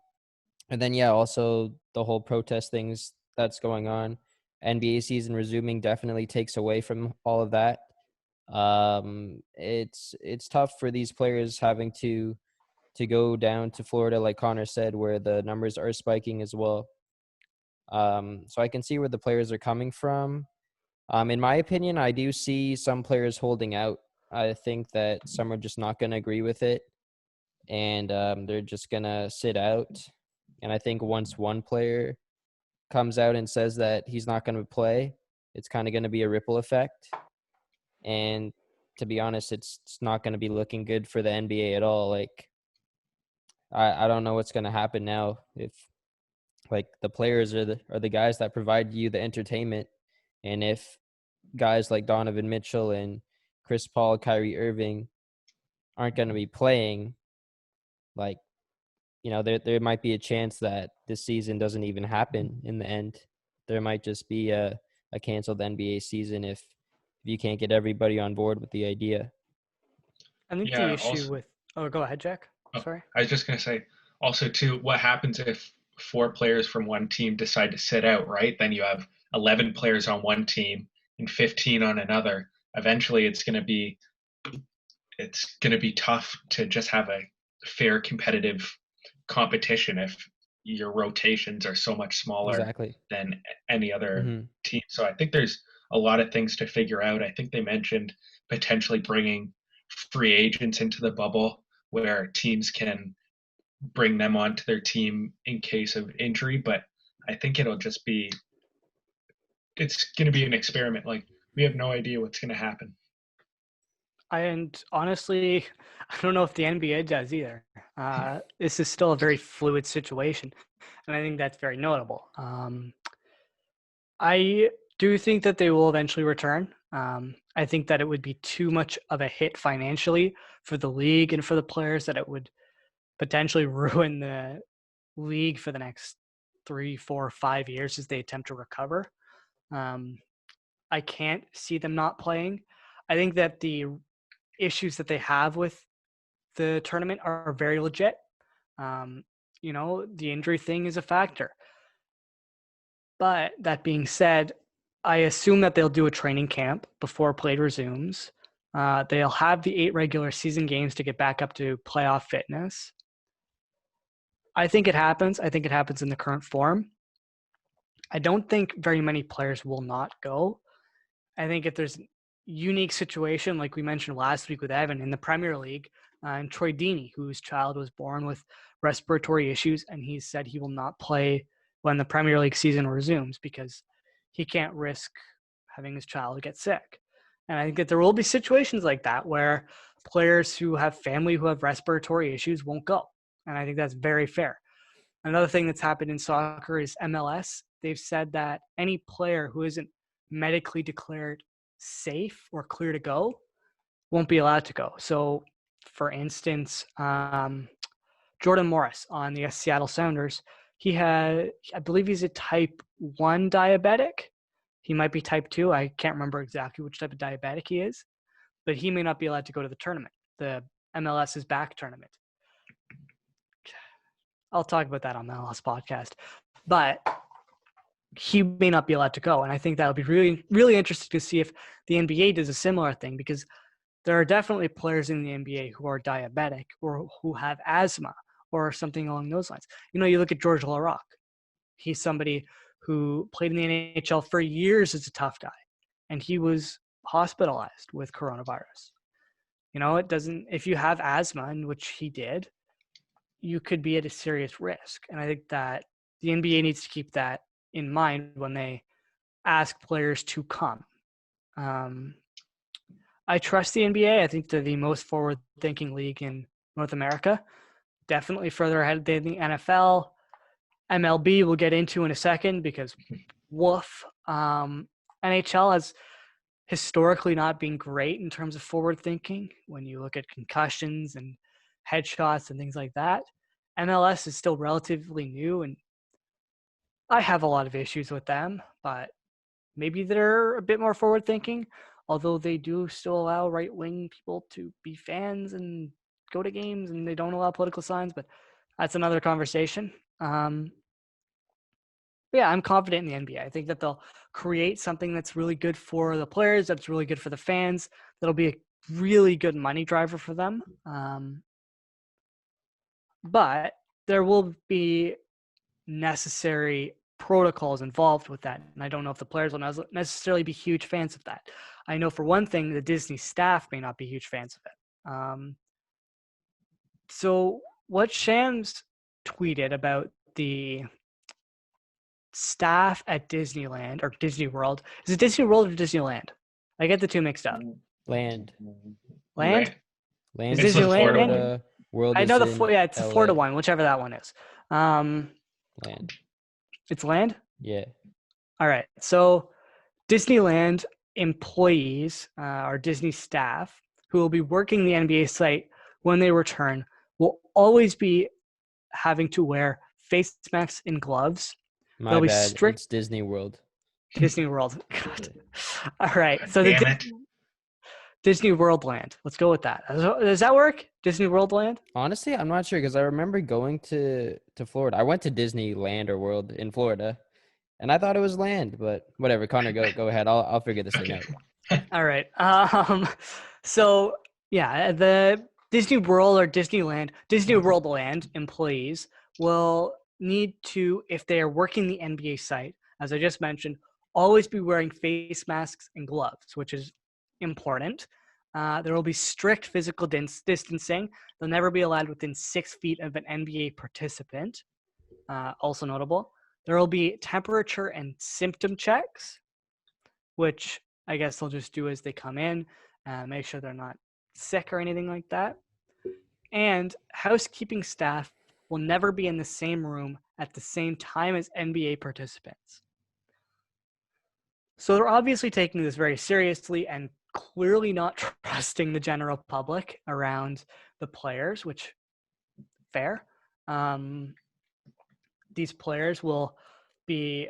then, also the whole protest things that's going on. NBA season resuming definitely takes away from all of that. It's tough for these players having to go down to Florida, like Connor said, where the numbers are spiking as well. So I can see where the players are coming from. In my opinion, I do see some players holding out. I think that some are just not going to agree with it, and they're just going to sit out. And I think once one player comes out and says that he's not going to play, it's kind of going to be a ripple effect. And to be honest, it's not going to be looking good for the NBA at all. Like, I don't know what's going to happen now if, like, the players are the guys that provide you the entertainment. And if guys like Donovan Mitchell and Chris Paul, Kyrie Irving aren't going to be playing, like, there might be a chance that this season doesn't even happen in the end. There might just be a canceled NBA season if you can't get everybody on board with the idea. I think the Yeah. issue Also, with go ahead, Jack. oh, Sorry. I was just gonna say, also too, what happens if 4 players from one team decide to sit out? Right, then you have 11 players on one team and 15 on another. Eventually, it's gonna be tough to just have a fair competitive competition if your rotations are so much smaller Exactly. than any other Hmm. team. So I think there's a lot of things to figure out. I think they mentioned potentially bringing free agents into the bubble where teams can bring them onto their team in case of injury, but I think it's going to be an experiment. Like, we have no idea what's going to happen. And honestly, I don't know if the NBA does either. This is still a very fluid situation, and I think that's very notable. I do think that they will eventually return. I think that it would be too much of a hit financially for the league and for the players that it would potentially ruin the league for the next 3, 4, 5 years as they attempt to recover. Um, I can't see them not playing. I think that the issues that they have with the tournament are very legit. The injury thing is a factor. But that being said, I assume that they'll do a training camp before play resumes. They'll have the 8 regular season games to get back up to playoff fitness. I think it happens. I think it happens in the current form. I don't think very many players will not go. I think if there's a unique situation, like we mentioned last week with Evan in the Premier League, and Troy Deeney, whose child was born with respiratory issues, and he said he will not play when the Premier League season resumes because he can't risk having his child get sick. And I think that there will be situations like that where players who have family who have respiratory issues won't go. And I think that's very fair. Another thing that's happened in soccer is MLS. They've said that any player who isn't medically declared safe or clear to go won't be allowed to go. So, for instance, Jordan Morris on the Seattle Sounders, I believe he's a type 1 diabetic. He might be type 2. I can't remember exactly which type of diabetic he is, but he may not be allowed to go to the tournament, the MLS's back tournament. I'll talk about that on the MLS podcast. But he may not be allowed to go. And I think that'll be really, really interesting to see if the NBA does a similar thing, because there are definitely players in the NBA who are diabetic or who have asthma or something along those lines. You look at George Laraque. He's somebody who played in the NHL for years as a tough guy, and he was hospitalized with coronavirus. If you have asthma, in which he did, you could be at a serious risk. And I think that the NBA needs to keep that in mind when they ask players to come. I trust the NBA. I think they're the most forward-thinking league in North America. Definitely further ahead than the NFL. MLB we'll get into in a second because woof. NHL has historically not been great in terms of forward-thinking when you look at concussions and headshots and things like that. MLS is still relatively new, and I have a lot of issues with them, but maybe they're a bit more forward-thinking, although they do still allow right-wing people to be fans and go to games, and they don't allow political signs, but that's another conversation. Yeah, I'm confident in the NBA. I think that they'll create something that's really good for the players, that's really good for the fans, that'll be a really good money driver for them. But there will be necessary protocols involved with that. And I don't know if the players will necessarily be huge fans of that. I know for one thing, the Disney staff may not be huge fans of it. So what Shams tweeted about the staff at Disneyland or Disney World, is it Disney World or Disneyland? I get the two mixed up. Land. Land? Land Is is in Disneyland? Florida. World I is know in it's the LA. Florida one, whichever that one is. Land. It's land? Yeah. All right. So Disneyland employees or Disney staff who will be working the NBA site when they return will always be having to wear face masks and gloves. My There'll be bad. strict It's Disney World. Disney World. God. Yeah. All right. God So the damn it. Disney World Land. Let's go with that. Does that work? Disney World Land? Honestly, I'm not sure because I remember going to Florida. I went to Disneyland or World in Florida, and I thought it was land, but whatever. Connor, go ahead. I'll figure this thing Okay. out. All right. So yeah, the Disney World or Disneyland, Disney World Land employees will need to, if they are working the NBA site, as I just mentioned, always be wearing face masks and gloves, which is important. There will be strict physical distancing. They'll never be allowed within 6 feet of an NBA participant. Also notable. There will be temperature and symptom checks, which I guess they'll just do as they come in, make sure they're not sick or anything like that. And housekeeping staff will never be in the same room at the same time as NBA participants. So they're obviously taking this very seriously and clearly not trusting the general public around the players, which fair. These players will be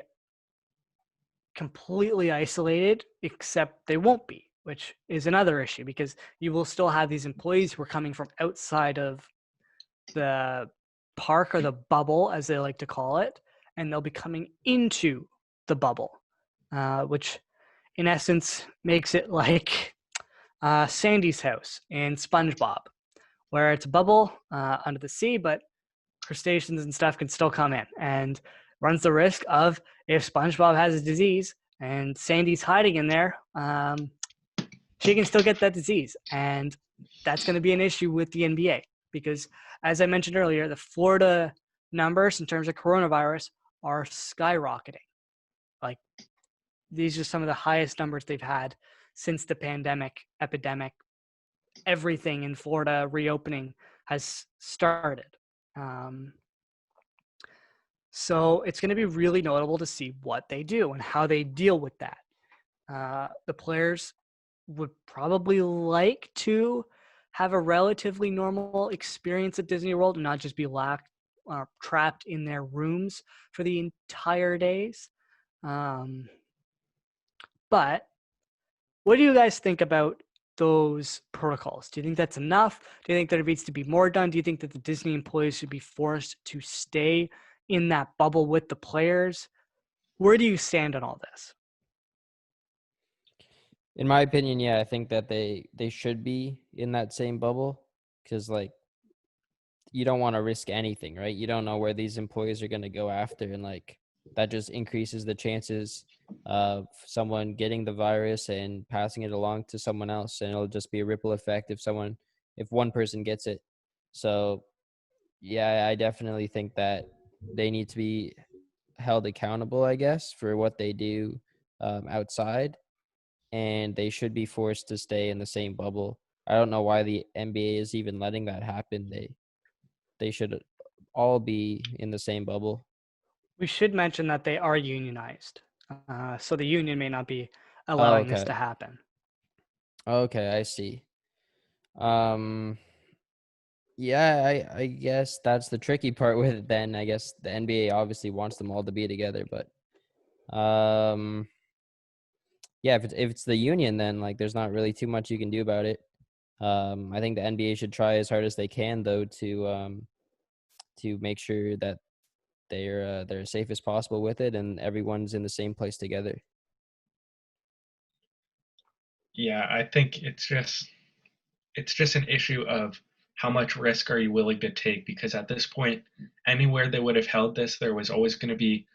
completely isolated, except they won't be, which is another issue because you will still have these employees who are coming from outside of the park or the bubble, as they like to call it, and they'll be coming into the bubble, which in essence makes it like Sandy's house in SpongeBob, where it's a bubble under the sea, but crustaceans and stuff can still come in, and runs the risk of, if SpongeBob has a disease and Sandy's hiding in there, she can still get that disease. And that's going to be an issue with the NBA because, as I mentioned earlier, the Florida numbers in terms of coronavirus are skyrocketing. Like, these are some of the highest numbers they've had since the epidemic. Everything in Florida reopening has started. So it's going to be really notable to see what they do and how they deal with that. The players would probably like to have a relatively normal experience at Disney World and not just be trapped in their rooms for the entire days. But what do you guys think about those protocols? Do you think that's enough? Do you think there needs to be more done? Do you think that the Disney employees should be forced to stay in that bubble with the players? Where do you stand on all this? In my opinion, yeah, I think that they should be in that same bubble because like you don't want to risk anything, right? You don't know where these employees are going to go after, and like that just increases the chances of someone getting the virus and passing it along to someone else, and it'll just be a ripple effect if one person gets it. So yeah, I definitely think that they need to be held accountable, I guess, for what they do outside, and they should be forced to stay in the same bubble. I don't know why the NBA is even letting that happen. They should all be in the same bubble. We should mention that they are unionized. So the union may not be Oh, allowing this okay. to happen. Okay, I see. Um, yeah, I guess that's the tricky part with it then. I guess the NBA obviously wants them all to be together, but yeah, if it's the union, then like there's not really too much you can do about it. I think the NBA should try as hard as they can though to make sure that they're as safe as possible with it and everyone's in the same place together. Yeah, I think it's just an issue of how much risk are you willing to take, because at this point, anywhere they would have held this, there was always going to be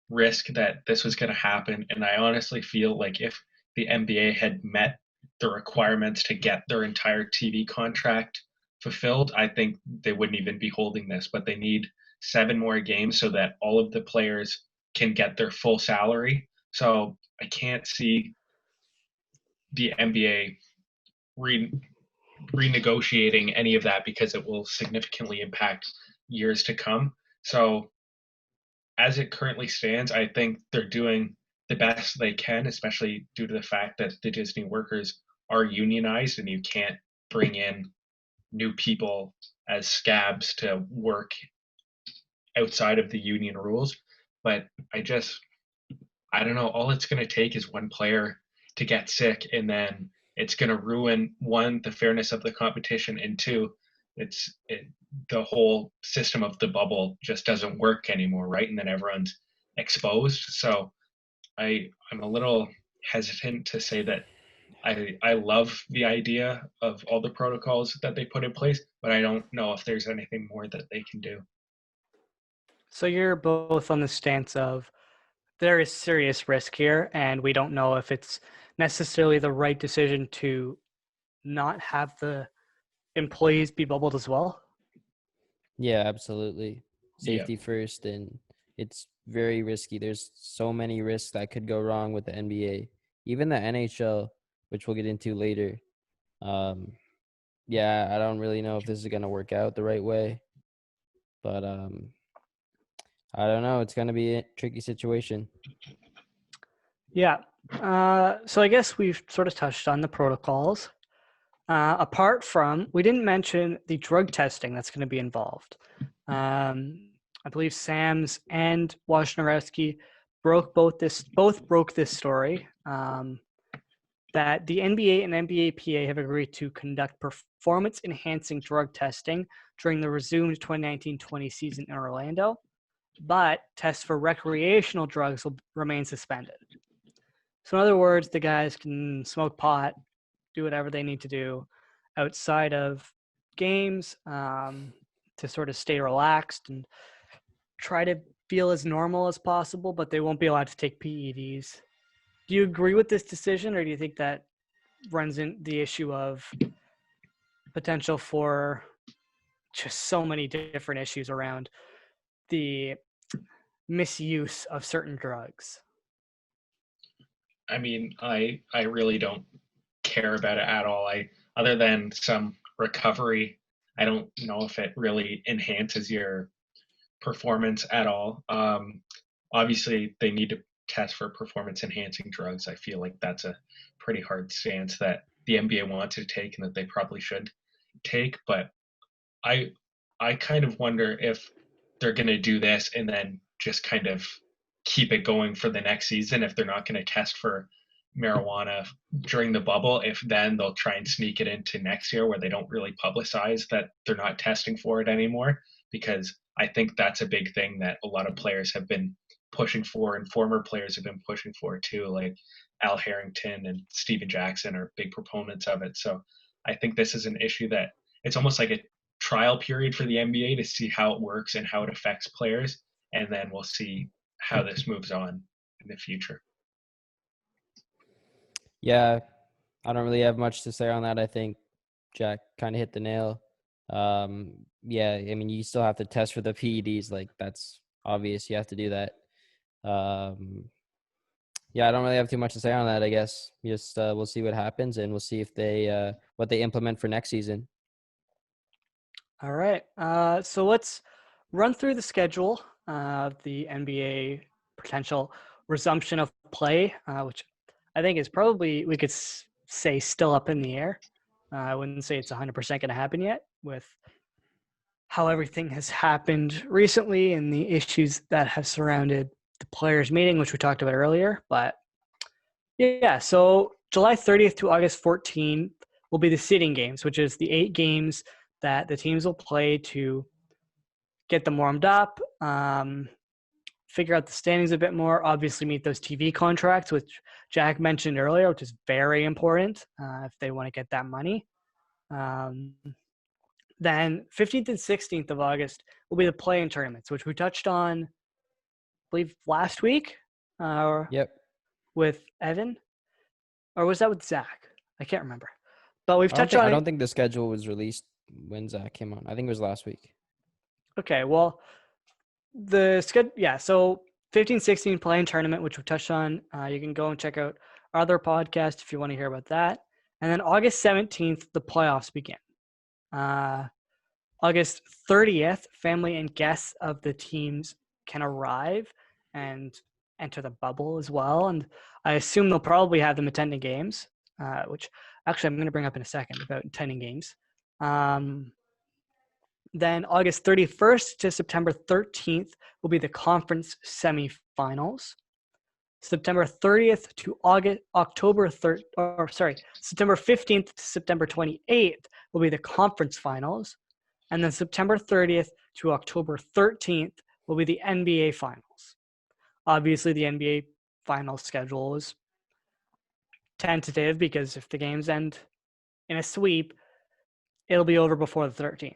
risk that this was going to happen. And I honestly feel like if the NBA had met the requirements to get their entire TV contract fulfilled, I think they wouldn't even be holding this. But they need 7 more games so that all of the players can get their full salary. So I can't see the NBA renegotiating any of that because it will significantly impact years to come. So as it currently stands, I think they're doing the best they can, especially due to the fact that the Disney workers are unionized and you can't bring in new people as scabs to work outside of the union rules. But I don't know. All it's going to take is one player to get sick, and then it's going to ruin, one, the fairness of the competition, and two, the whole system of the bubble just doesn't work anymore, right? And then everyone's exposed. So I'm a little hesitant to say that I love the idea of all the protocols that they put in place, but I don't know if there's anything more that they can do. So you're both on the stance of there is serious risk here, and we don't know if it's necessarily the right decision to not have the employees be bubbled as well. Yeah, absolutely. Yeah. Safety first, and it's very risky. There's so many risks that could go wrong with the NBA, even the NHL, which we'll get into later. Yeah, I don't really know if this is gonna work out the right way, but I don't know. It's gonna be a tricky situation. Yeah. So I guess we've sort of touched on the protocols. Apart from, we didn't mention the drug testing that's going to be involved. I believe Sams and Wojnarowski both broke this story, that the NBA and NBAPA have agreed to conduct performance-enhancing drug testing during the resumed 2019-20 season in Orlando, but tests for recreational drugs will remain suspended. So in other words, the guys can smoke pot, do whatever they need to do outside of games, to sort of stay relaxed and try to feel as normal as possible, but they won't be allowed to take PEDs. Do you agree with this decision, or do you think that runs in the issue of potential for just so many different issues around the misuse of certain drugs? I mean, I really don't care about it at all. Other than some recovery, I don't know if it really enhances your performance at all. Obviously, they need to test for performance enhancing drugs. I feel like that's a pretty hard stance that the NBA wants to take and that they probably should take. But I I kind of wonder if they're going to do this and then just kind of keep it going for the next season if they're not going to test for marijuana during the bubble, if then they'll try and sneak it into next year where they don't really publicize that they're not testing for it anymore, because I think that's a big thing that a lot of players have been pushing for and former players have been pushing for too, like Al Harrington and Steven Jackson are big proponents of it. So I think this is an issue that it's almost like a trial period for the NBA to see how it works and how it affects players, and then we'll see how this moves on in the future. Yeah, I don't really have much to say on that. I think Jack kind of hit the nail. Yeah, I mean, you still have to test for the PEDs. Like, that's obvious. You have to do that. Yeah, I don't really have too much to say on that, I guess. Just we'll see what happens, and we'll see if they what they implement for next season. All right. So let's run through the schedule of the NBA potential resumption of play, which I think is probably, we could say, still up in the air. I wouldn't say it's 100% going to happen yet with how everything has happened recently and the issues that have surrounded the players' meeting, which we talked about earlier. But yeah, so July 30th to August 14th will be the seeding games, which is the 8 games that the teams will play to get them warmed up, figure out the standings a bit more, obviously meet those TV contracts, which Jack mentioned earlier, which is very important if they want to get that money. Then 15th and 16th of August will be the play-in tournaments, which we touched on, I believe, last week. Yep. With Evan, or was that with Zach? I can't remember. But we've touched on it. I don't think the schedule was released when Zach came on. I think it was last week. Okay, well, the schedule, yeah. So 15-16 play-in tournament, which we touched on. You can go and check out our other podcast if you want to hear about that. And then August 17th, the playoffs begin. August 30th, family and guests of the teams can arrive and enter the bubble as well. And I assume they'll probably have them attending games, which actually I'm going to bring up in a second about attending games. Then August 31st to September 13th will be the conference semifinals. September 30th to September 15th to September 28th will be the conference finals. And then September 30th to October 13th will be the NBA finals. Obviously, the NBA final schedule is tentative because if the games end in a sweep, it'll be over before the 13th.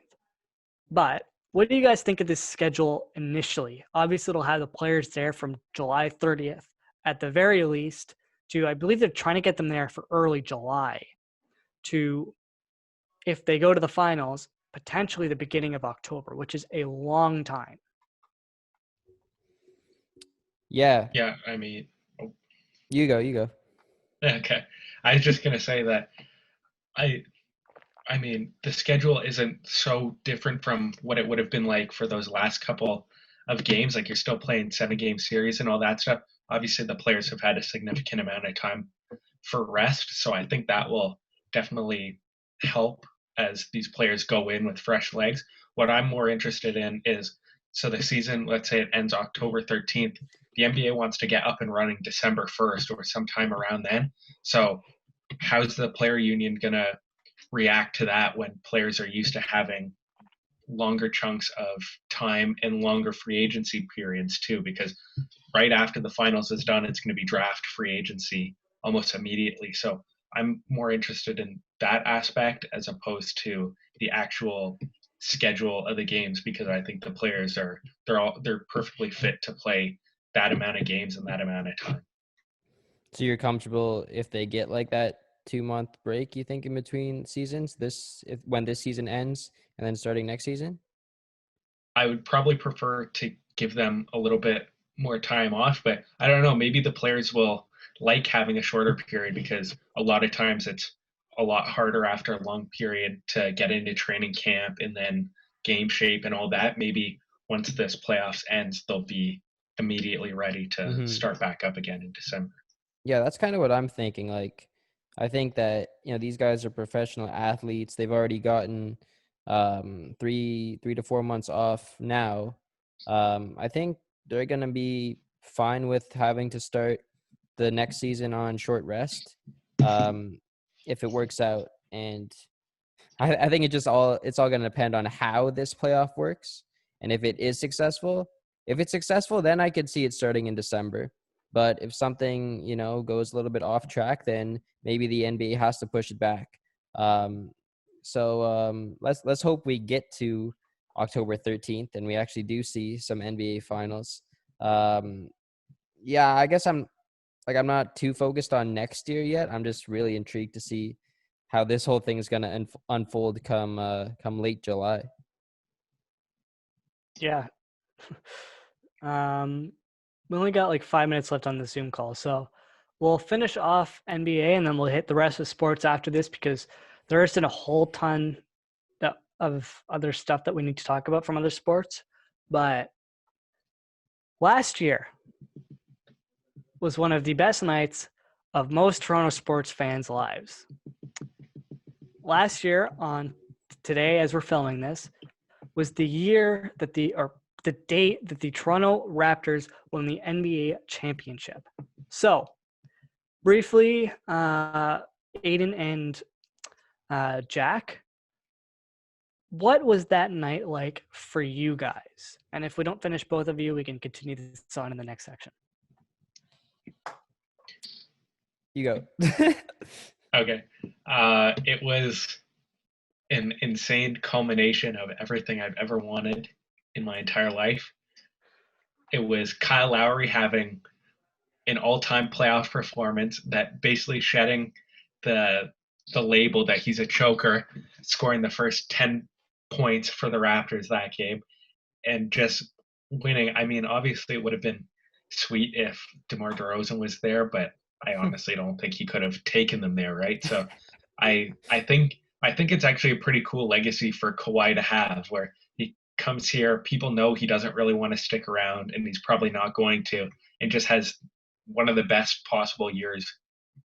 But what do you guys think of this schedule initially? Obviously, it'll have the players there from July 30th at the very least to, I believe they're trying to get them there for early July to, if they go to the finals, potentially the beginning of October, which is a long time. Yeah. Yeah, I mean, You go. okay. I was just gonna say that I mean, the schedule isn't so different from what it would have been like for those last couple of games. Like you're still playing 7-game series and all that stuff. Obviously, the players have had a significant amount of time for rest, so I think that will definitely help as these players go in with fresh legs. What I'm more interested in is, so the season, let's say it ends October 13th, the NBA wants to get up and running December 1st or sometime around then. So how's the player union going to react to that when players are used to having longer chunks of time and longer free agency periods too? Because right after the finals is done, it's going to be draft free agency almost immediately. So I'm more interested in that aspect as opposed to the actual schedule of the games, because I think the players they're perfectly fit to play that amount of games in that amount of time. So you're comfortable if they get like that 2-month break, you think, in between seasons, when this season ends and then starting next season? I would probably prefer to give them a little bit more time off, but I don't know, maybe the players will like having a shorter period because a lot of times it's a lot harder after a long period to get into training camp and then game shape and all that. Maybe once this playoffs ends, they'll be immediately ready to start back up again in December. Yeah, that's kind of what I'm thinking. Like, I think that, these guys are professional athletes. They've already gotten 3 to 4 months off now. I think they're going to be fine with having to start the next season on short rest if it works out. And I think it's all going to depend on how this playoff works. And if it is successful, then I could see it starting in December. But if something, goes a little bit off track, then maybe the NBA has to push it back. So let's hope we get to October 13th and we actually do see some NBA finals. Yeah, I guess I'm not too focused on next year yet. I'm just really intrigued to see how this whole thing is going to unfold come late July. Yeah. We only got like 5 minutes left on the Zoom call, so we'll finish off NBA and then we'll hit the rest of sports after this because there isn't a whole ton of other stuff that we need to talk about from other sports. But last year was one of the best nights of most Toronto sports fans' lives. Last year, on today as we're filming this, was the year that the date that the Toronto Raptors won the NBA championship. So, briefly, Aiden and Jack, what was that night like for you guys? And if we don't finish both of you, we can continue this on in the next section. You go. Okay. It was an insane culmination of everything I've ever wanted in my entire life. It was Kyle Lowry having an all-time playoff performance that basically shedding the label that he's a choker, scoring the first 10 points for the Raptors that game, and just winning. I mean, obviously it would have been sweet if DeMar DeRozan was there, but I honestly don't think he could have taken them there, right? So I think it's actually a pretty cool legacy for Kawhi to have, where he comes here, people know he doesn't really want to stick around, and he's probably not going to, and just has one of the best possible years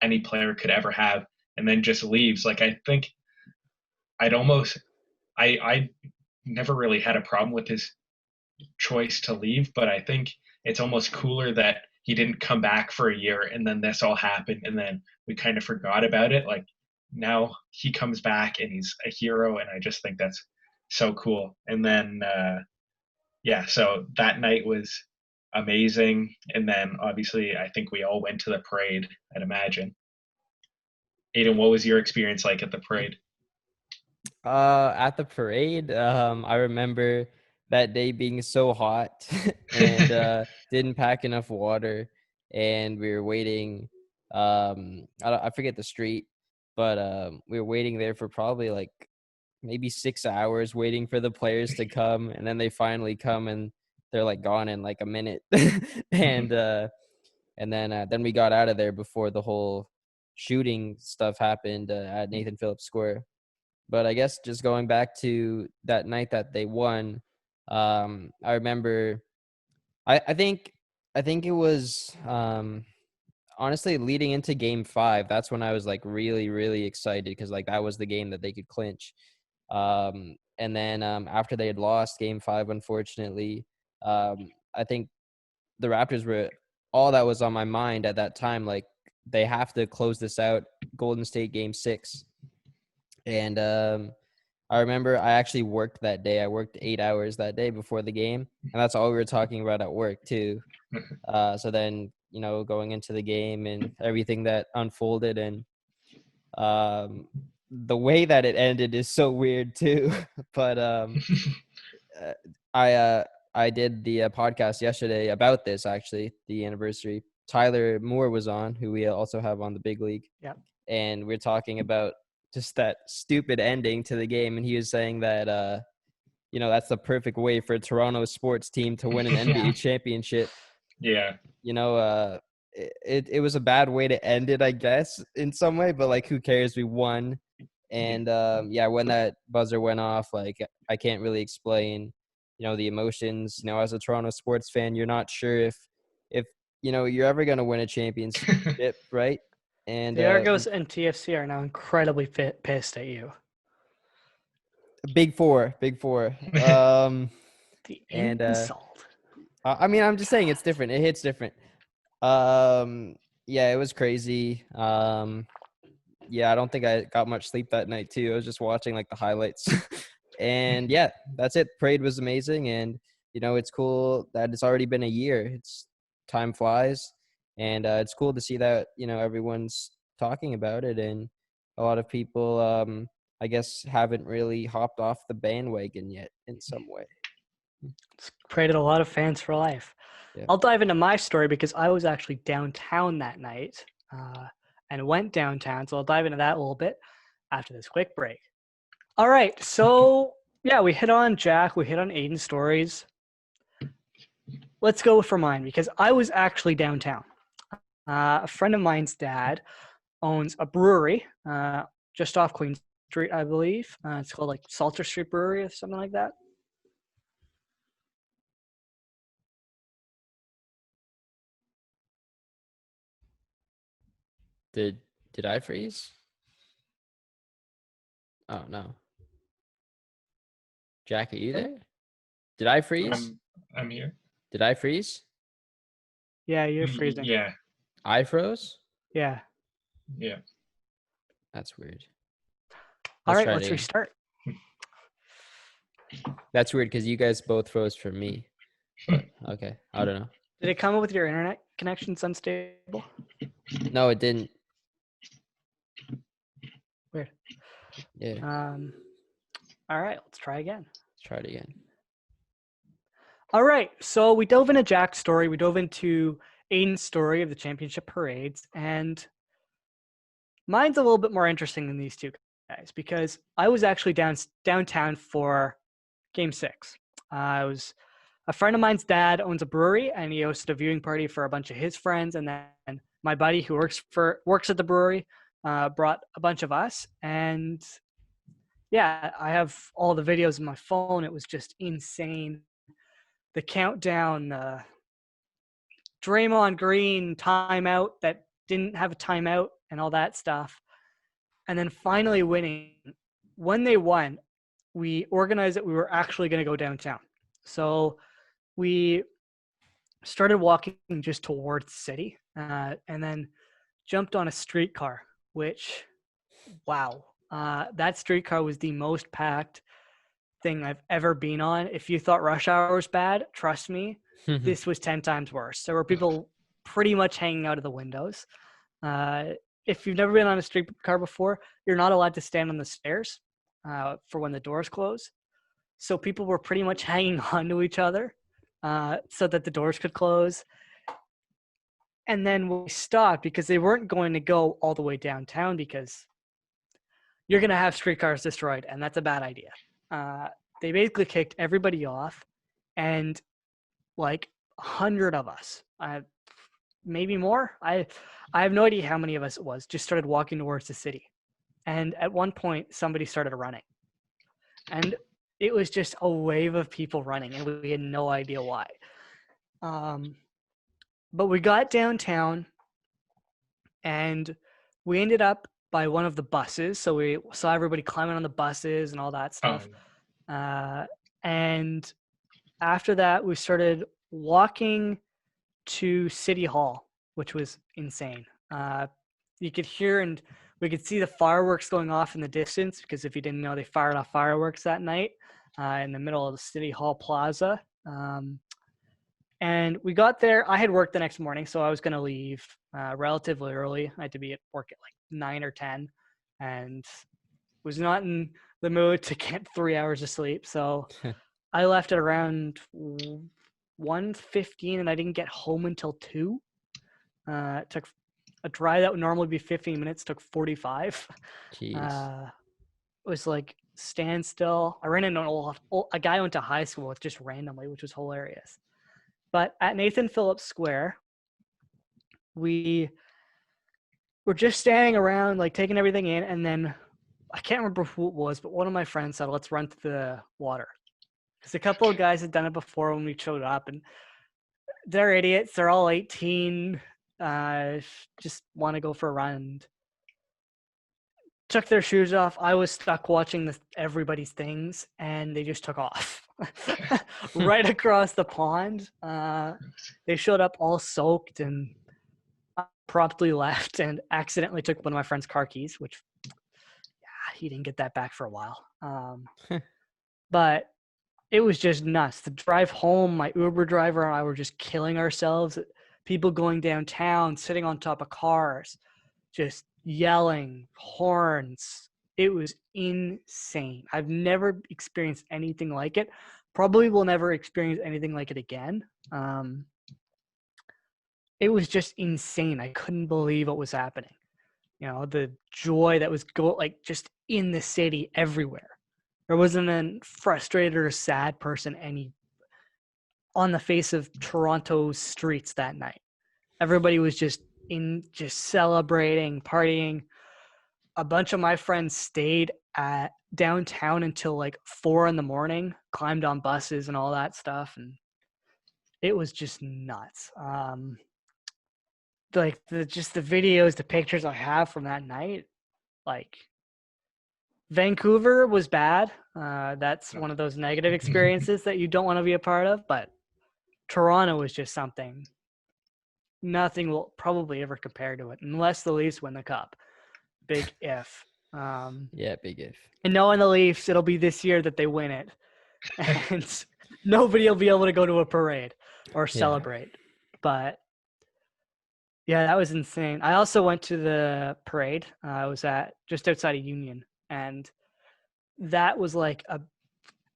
any player could ever have, and then just leaves. Like, I think I'd never really had a problem with his choice to leave, but I think it's almost cooler that he didn't come back for a year and then this all happened and then we kind of forgot about it. Like now he comes back and he's a hero, and I just think that's so cool. And then yeah, so that night was amazing. And then obviously I think we all went to the parade, I'd imagine. Aiden, what was your experience like at the parade? At the parade, I remember that day being so hot and didn't pack enough water, and we were waiting. I forget the street, but we were waiting there for probably like maybe 6 hours, waiting for the players to come, and then they finally come, and they're like gone in like a minute, and then we got out of there before the whole shooting stuff happened at Nathan Phillips Square. But I guess just going back to that night that they won, I remember. I think it was honestly leading into Game 5. That's when I was like really really excited because like that was the game that they could clinch. And then after they had lost Game 5, unfortunately, I think the Raptors were all that was on my mind at that time. Like they have to close this out. Golden State Game 6. And I remember I actually worked that day. I worked 8 hours that day before the game, and that's all we were talking about at work too. So then, going into the game and everything that unfolded, and the way that it ended is so weird too. But I did the podcast yesterday about this, actually, the anniversary. Tyler Moore was on, who we also have on the Big League. Yep. And we're talking about just that stupid ending to the game, and he was saying that that's the perfect way for a Toronto sports team to win an NBA championship. Yeah. It was a bad way to end it, I guess, in some way, but like who cares? We won. And when that buzzer went off, like I can't really explain the emotions. As a Toronto sports fan, you're not sure if you're ever going to win a championship, right? And the Argos and TFC are now incredibly pissed at you. Big four. The and insult. I mean, I'm just saying it's different. It hits different. It was crazy. I don't think I got much sleep that night too. I was just watching like the highlights. And yeah, that's it. Parade was amazing, and it's cool that it's already been a year. Time flies. And it's cool to see that, everyone's talking about it. And a lot of people, I guess, haven't really hopped off the bandwagon yet in some way. It's created a lot of fans for life. Yeah. I'll dive into my story because I was actually downtown that night and went downtown. So I'll dive into that a little bit after this quick break. All right. So, yeah, we hit on Jack. We hit on Aiden's stories. Let's go for mine because I was actually downtown. A friend of mine's dad owns a brewery just off Queen Street, I believe. It's called like Salter Street Brewery or something like that. Did I freeze? Oh, no. Jack, are you there? Did I freeze? I'm here. Did I freeze? Yeah, you're freezing. Yeah. I froze? Yeah. Yeah. That's weird. All right, let's restart. That's weird because you guys both froze for me. But, okay, I don't know. Did it come up with your internet connection's unstable? No, it didn't. Weird. Yeah. All right, let's try again. Let's try it again. All right, so we dove into Jack's story. We dove into Aiden's story of the championship parades, and mine's a little bit more interesting than these two guys because I was actually downtown for Game 6. I was a friend of mine's dad owns a brewery, and he hosted a viewing party for a bunch of his friends, and then my buddy who works at the brewery brought a bunch of us, and yeah, I have all the videos on my phone. It was just insane. The countdown, the Draymond Green timeout that didn't have a timeout and all that stuff. And then finally winning. When they won, we organized that we were actually going to go downtown. So we started walking just towards the city, and then jumped on a streetcar, which, wow, that streetcar was the most packed thing I've ever been on. If you thought rush hour was bad, trust me, this was 10 times worse. There were people pretty much hanging out of the windows. If you've never been on a streetcar before, you're not allowed to stand on the stairs for when the doors close. So people were pretty much hanging on to each other so that the doors could close. And then we stopped because they weren't going to go all the way downtown because you're going to have streetcars destroyed, and that's a bad idea. They basically kicked everybody off, and like 100 of us, maybe more. I have no idea how many of us it was, just started walking towards the city. And at one point, somebody started running. And it was just a wave of people running, and we had no idea why. But we got downtown, and we ended up by one of the buses. So we saw everybody climbing on the buses and all that stuff. And after that, we started walking to City Hall, which was insane. You could hear and we could see the fireworks going off in the distance, because if you didn't know, they fired off fireworks that night in the middle of the City Hall Plaza. And we got there. I had work the next morning, so I was going to leave relatively early. I had to be at work at like 9 or 10, and was not in the mood to get 3 hours of sleep. So I left at around 1:15, and I didn't get home until 2. It took a drive that would normally be 15 minutes, took 45. Jeez. It was like standstill. I ran into a guy I went to high school with just randomly, which was hilarious. But at Nathan Phillips Square, we were just standing around, like taking everything in, and then I can't remember who it was, but one of my friends said, "Let's run to the water." Because a couple of guys had done it before when we showed up, and they're idiots. They're all 18, just want to go for a run. And took their shoes off. I was stuck watching everybody's things, and they just took off right across the pond. They showed up all soaked, and I promptly left and accidentally took one of my friend's car keys, which he didn't get that back for a while. But it was just nuts. The drive home, my Uber driver and I were just killing ourselves. People going downtown, sitting on top of cars, just yelling, horns. It was insane. I've never experienced anything like it. Probably will never experience anything like it again. It was just insane. I couldn't believe what was happening. You know, the joy that was just in the city everywhere. There wasn't a frustrated or sad person on the face of Toronto's streets that night. Everybody was just celebrating, partying. A bunch of my friends stayed at downtown until like 4 a.m, climbed on buses and all that stuff, and it was just nuts. Like the videos, the pictures I have from that night, like Vancouver was bad. That's one of those negative experiences that you don't want to be a part of, but Toronto was just something. Nothing will probably ever compare to it unless the Leafs win the cup. Big if. Yeah, big if. And knowing the Leafs, it'll be this year that they win it. And nobody will be able to go to a parade or celebrate. Yeah. But yeah, that was insane. I also went to the parade. I was at just outside of Union, and that was like a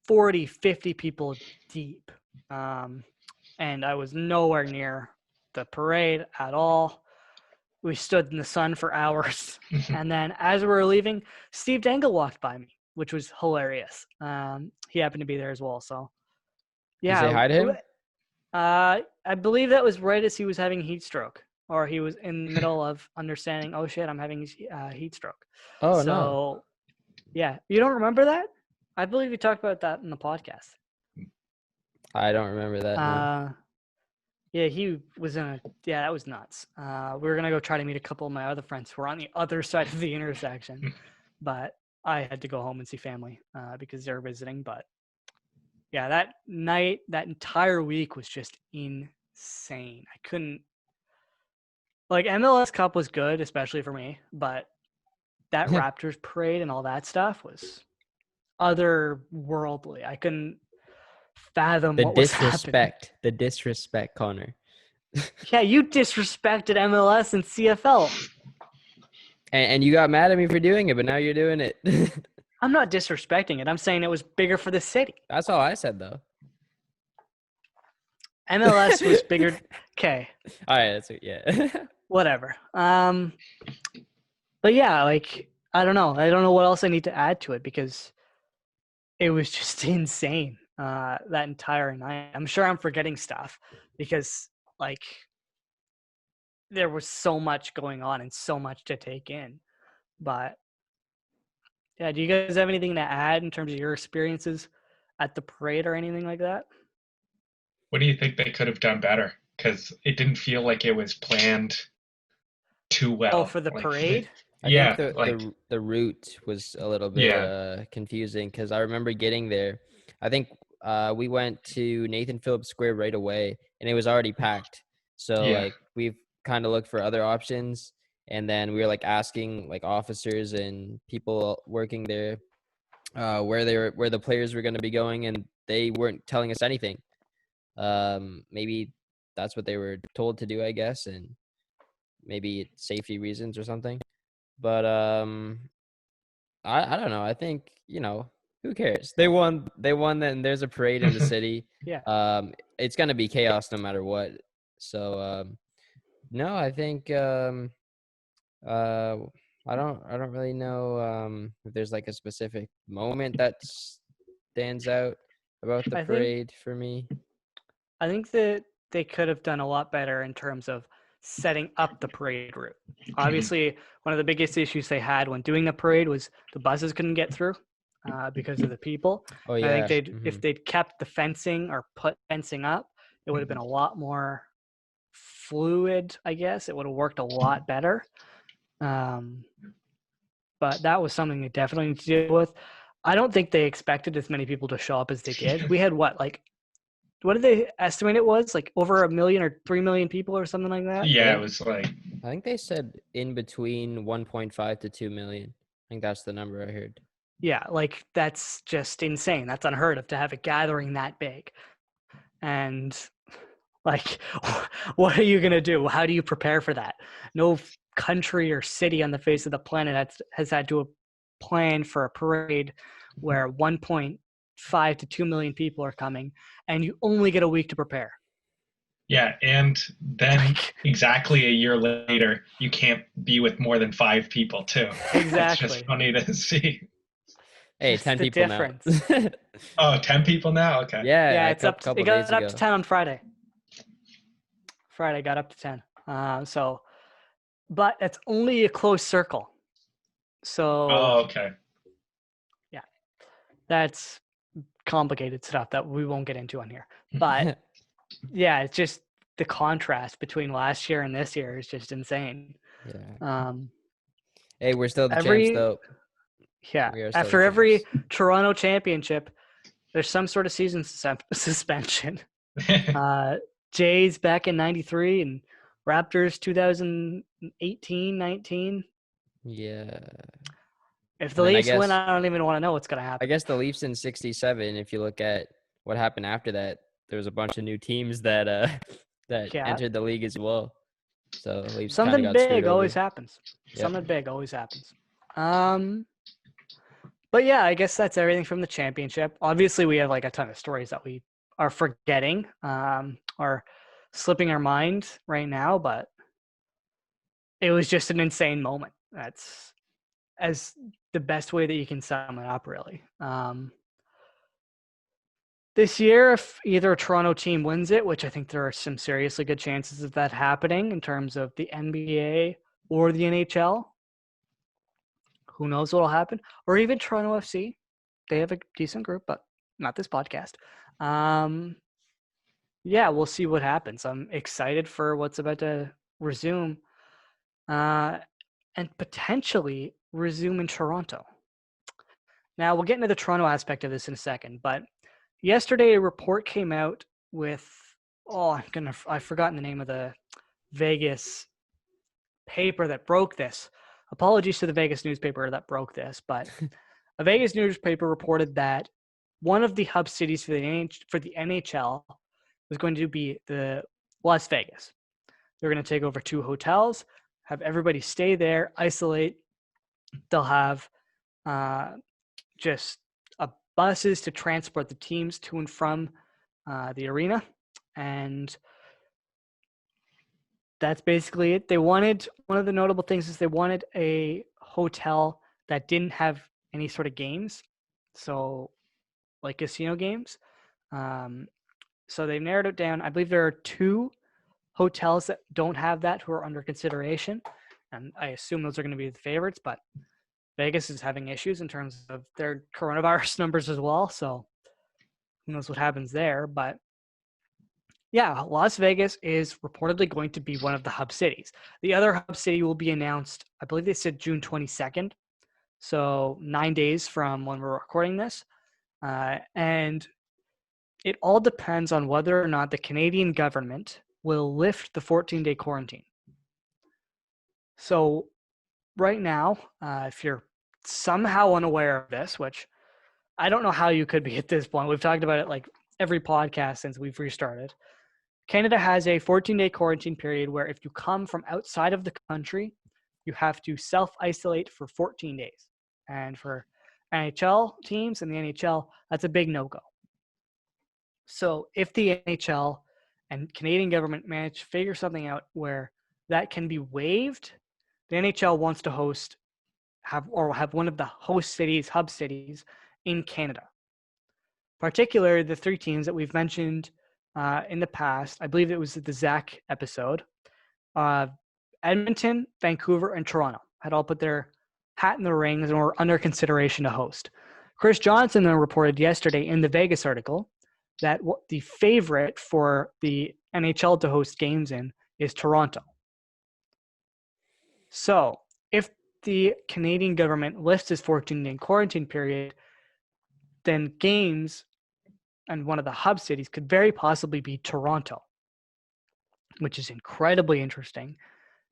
40, 50 people deep. And I was nowhere near the parade at all. We stood in the sun for hours. And then as we were leaving, Steve Dangle walked by me, which was hilarious. He happened to be there as well. So yeah. Did you say hi to him? I believe that was right as he was having heat stroke, or he was in the middle of understanding, oh shit, I'm having heat stroke. Oh, so, no. Yeah. You don't remember that? I believe we talked about that in the podcast. I don't remember that. No. Yeah, he was that was nuts. We were going to go try to meet a couple of my other friends who were on the other side of the intersection. But I had to go home and see family because they were visiting. But yeah, that night, that entire week was just insane. I couldn't like MLS Cup was good, especially for me, but that Raptors parade and all that stuff was otherworldly. I couldn't fathom The what was happening. the disrespect, Connor. Yeah, you disrespected MLS and CFL. And you got mad at me for doing it, but now you're doing it. I'm not disrespecting it. I'm saying it was bigger for the city. That's all I said, though. MLS was bigger. Okay, All right, that's it. Yeah. whatever. But yeah, like I don't know. I don't know what else I need to add to it because it was just insane that entire night. I'm sure I'm forgetting stuff because like there was so much going on and so much to take in. But yeah, do you guys have anything to add in terms of your experiences at the parade or anything like that? What do you think they could have done better? Because it didn't feel like it was planned too well. Oh, for the Like, parade? I yeah, think like the route was a little bit confusing because I remember getting there. I think we went to Nathan Phillips Square right away, and it was already packed. So Yeah. like we've kind of looked for other options, and then we were like asking like officers and people working there where the players were going to be going, and they weren't telling us anything. Maybe that's what they were told to do, I guess, and maybe it's safety reasons or something. But I don't know. I think, who cares? They won, then there's a parade in the city. Yeah. It's gonna be chaos no matter what. So no, I think I don't really know if there's like a specific moment that stands out about the parade for me. I think that they could have done a lot better in terms of setting up the parade route. Obviously, one of the biggest issues they had when doing the parade was the buses couldn't get through because of the people. Oh And yeah. I think if they'd kept the fencing or put fencing up, it would have been a lot more fluid, I guess. It would have worked a lot better. But that was something they definitely need to deal with. I don't think they expected as many people to show up as they did. We had what did they estimate it was? Like over 1 million or 3 million people or something like that? Yeah, it was like I think they said in between 1.5 to 2 million. I think that's the number I heard. Yeah, like that's just insane. That's unheard of to have a gathering that big. And like, what are you going to do? How do you prepare for that? No country or city on the face of the planet has had to plan for a parade where 1.5 to 2 million people are coming and you only get a week to prepare. Yeah, and then exactly a year later, you can't be with more than 5 people too. Exactly. It's just funny to see. Hey, Just 10 the people difference. now. Oh, 10 people now? Okay. Yeah, it's up. It got up to 10 on Friday. Friday got up to 10. But it's only a close circle. So. Oh, okay. Yeah, that's complicated stuff that we won't get into on here. But yeah, it's just the contrast between last year and this year is just insane. Yeah. Hey, we're still the champs, though. Yeah. After every Toronto championship, there's some sort of season suspension. Jays back in 93 and Raptors 2018, 19. Yeah. If the Leafs win, I don't even want to know what's going to happen. I guess the Leafs in 67, if you look at what happened after that, there was a bunch of new teams that entered the league as well. So Leafs something big always happens. Yep. Something big always happens. But yeah, I guess that's everything from the championship. Obviously, we have like a ton of stories that we are forgetting or slipping our mind right now, but it was just an insane moment. That's as the best way that you can sum it up, really. This year, if either Toronto team wins it, which I think there are some seriously good chances of that happening in terms of the NBA or the NHL, who knows what will happen? Or even Toronto FC. They have a decent group, but not this podcast. Yeah, we'll see what happens. I'm excited for what's about to resume and potentially resume in Toronto. Now we'll get into the Toronto aspect of this in a second, but yesterday a report came out with I've forgotten the name of the Vegas paper that broke this. Apologies to the Vegas newspaper that broke this, but a Vegas newspaper reported that one of the hub cities for the NHL was going to be the Las Vegas. They're going to take over 2 hotels, have everybody stay there, isolate. They'll have just buses to transport the teams to and from the arena, and that's basically it. One of the notable things is they wanted a hotel that didn't have any sort of games, so like casino games. So they've narrowed it down. I believe there are 2 hotels that don't have that who are under consideration, and I assume those are going to be the favorites, but Vegas is having issues in terms of their coronavirus numbers as well, so who knows what happens there. But yeah, Las Vegas is reportedly going to be one of the hub cities. The other hub city will be announced, I believe they said June 22nd, so 9 days from when we're recording this. And it all depends on whether or not the Canadian government will lift the 14-day quarantine. So right now, if you're somehow unaware of this, which I don't know how you could be at this point, we've talked about it like every podcast since we've restarted. Canada has a 14-day quarantine period where if you come from outside of the country, you have to self-isolate for 14 days. And for NHL teams and the NHL, that's a big no-go. So if the NHL and Canadian government manage to figure something out where that can be waived, the NHL wants to have one of the host cities, hub cities in Canada. Particularly the 3 teams that we've mentioned in the past. I believe it was the Zach episode. Edmonton, Vancouver, and Toronto had all put their hat in the rings and were under consideration to host. Chris Johnson then reported yesterday in the Vegas article that the favorite for the NHL to host games in is Toronto. So if the Canadian government lifts this 14-day quarantine period, then games and one of the hub cities could very possibly be Toronto, which is incredibly interesting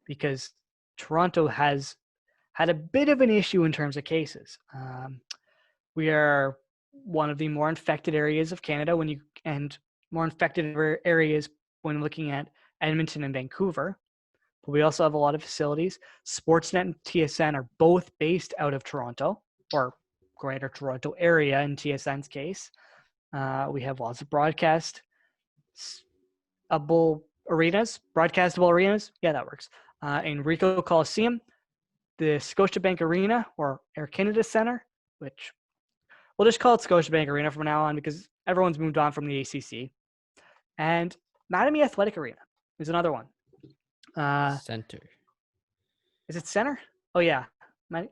because Toronto has had a bit of an issue in terms of cases. We are one of the more infected areas of Canada and more infected areas when looking at Edmonton and Vancouver. But we also have a lot of facilities. Sportsnet and TSN are both based out of Toronto, or Greater Toronto area in TSN's case. We have lots of broadcastable arenas. Yeah, that works. In Ricoh Coliseum, the Scotiabank Arena or Air Canada Centre, which we'll just call it Scotiabank Arena from now on because everyone's moved on from the ACC. And Mattamy Athletic Arena is another one. Center. Is it Center? Oh, yeah. How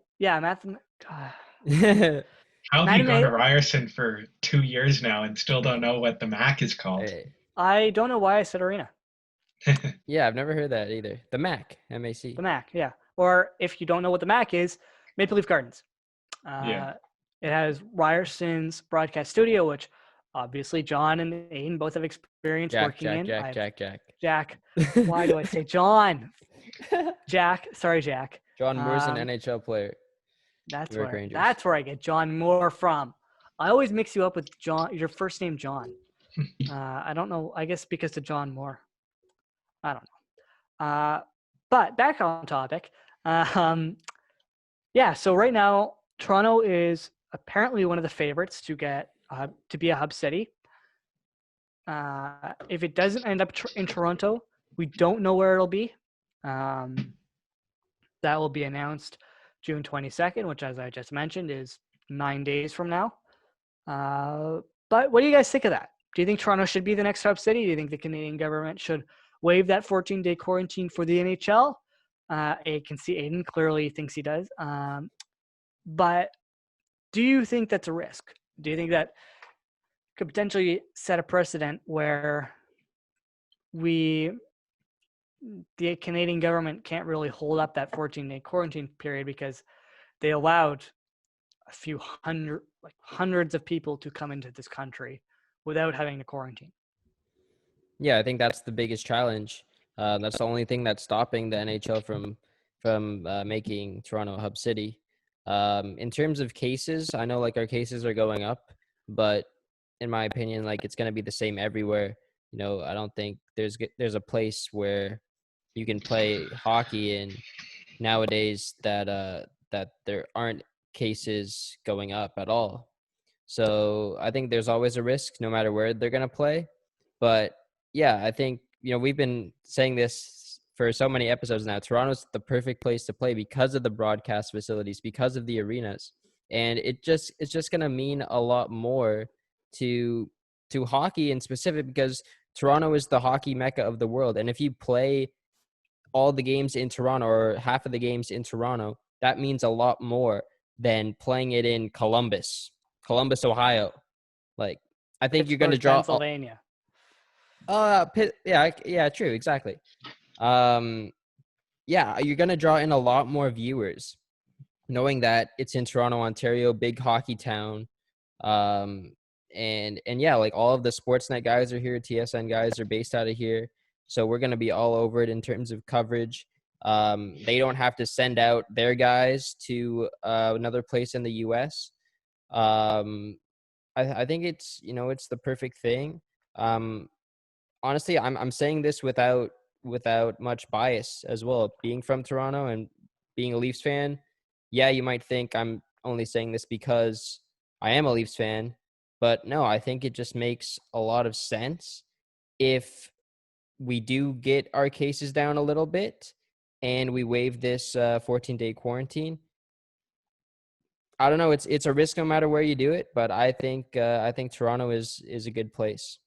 have you gone to Ryerson for 2 years now and still don't know what the MAC is called? Hey. I don't know why I said arena. Yeah, I've never heard that either. The MAC, M-A-C. The MAC, yeah. Or if you don't know what the MAC is, Maple Leaf Gardens. Yeah. It has Ryerson's broadcast studio, which obviously John and Aiden both have experience working in. Jack. Why do I say John? Jack. Sorry, Jack. John Moore's an NHL player. That's where I get John Moore from. I always mix you up with John. Your first name, John. I don't know. I guess because of John Moore. I don't know. But back on topic. Yeah. So right now, Toronto is apparently one of the favorites to get to be a hub city. If it doesn't end up in Toronto, we don't know where it'll be. That will be announced June 22nd, which, as I just mentioned, is 9 days from now. But what do you guys think of that? Do you think Toronto should be the next hub city? Do you think the Canadian government should waive that 14-day quarantine for the NHL? I can see Aiden clearly thinks he does. But do you think that's a risk? Do you think that could potentially set a precedent where the Canadian government can't really hold up that 14-day quarantine period because they allowed a few hundreds of people to come into this country without having to quarantine. Yeah, I think that's the biggest challenge. That's the only thing that's stopping the NHL from making Toronto a hub city. In terms of cases, I know like our cases are going up, but in my opinion, like it's going to be the same everywhere. You know, I don't think there's a place where you can play hockey in nowadays that there aren't cases going up at all. So I think there's always a risk no matter where they're going to play. But yeah, I think, you know, we've been saying this for so many episodes now. Toronto's the perfect place to play because of the broadcast facilities, because of the arenas. And it's just going to mean a lot more to hockey in specific, because Toronto is the hockey mecca of the world. And if you play all the games in Toronto or half of the games in Toronto, that means a lot more than playing it in Columbus, Ohio. Like, I think you're going to draw Pennsylvania. Yeah, true, exactly. Yeah, you're going to draw in a lot more viewers knowing that it's in Toronto, Ontario, big hockey town. And yeah, like all of the Sportsnet guys are here, TSN guys are based out of here. So we're going to be all over it in terms of coverage. They don't have to send out their guys to another place in the US. I think it's, you know, it's the perfect thing. Honestly, I'm saying this without much bias as well. Being from Toronto and being a Leafs fan, yeah, you might think I'm only saying this because I am a Leafs fan, but no, I think it just makes a lot of sense if we do get our cases down a little bit and we waive this 14-day quarantine. I don't know. It's a risk no matter where you do it, but I think Toronto is a good place.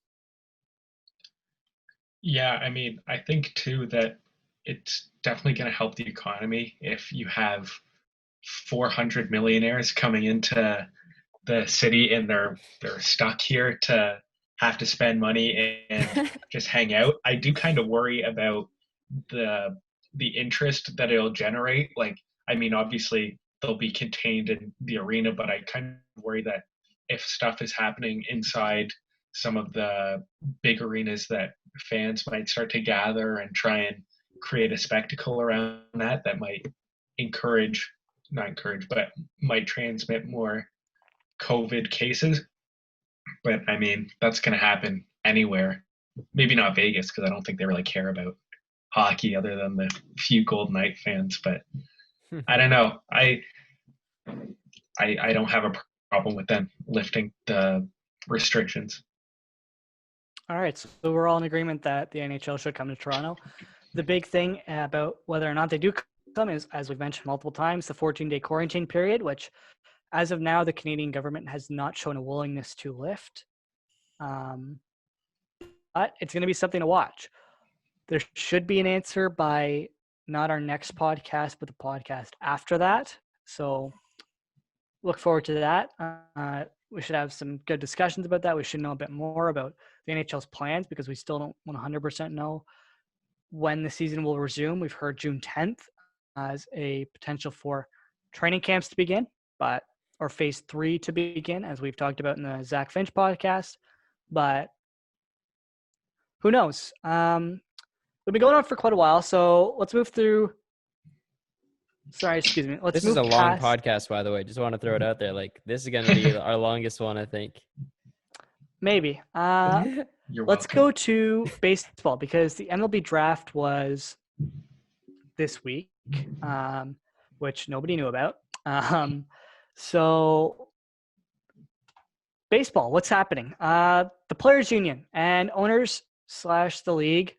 Yeah, I mean, I think too that it's definitely going to help the economy if you have 400 millionaires coming into the city and they're stuck here to have to spend money and just hang out. I do kind of worry about the interest that it'll generate. Like, I mean, obviously they'll be contained in the arena, but I kind of worry that if stuff is happening inside some of the big arenas, that fans might start to gather and try and create a spectacle around that might not encourage, but might transmit more COVID cases. But I mean, that's going to happen anywhere. Maybe not Vegas, because I don't think they really care about hockey other than the few Golden Knight fans. But I don't know. I don't have a problem with them lifting the restrictions. All right, so we're all in agreement that the NHL should come to Toronto. The big thing about whether or not they do come is, as we've mentioned multiple times, the 14-day quarantine period, which as of now, the Canadian government has not shown a willingness to lift. But it's going to be something to watch. There should be an answer by not our next podcast, but the podcast after that. So look forward to that. We should have some good discussions about that. We should know a bit more about the NHL's plans, because we still don't 100% know when the season will resume. We've heard June 10th as a potential for training camps to begin, or phase 3 to begin, as we've talked about in the Zach Finch podcast. But who knows? We've been going on for quite a while, so let's move through. Sorry, excuse me. This is a long podcast, by the way. Just want to throw it out there. Like, this is going to be our longest one, I think. Maybe. Let's go to baseball, because the MLB draft was this week, which nobody knew about. So baseball, what's happening? The Players Union and owners / the league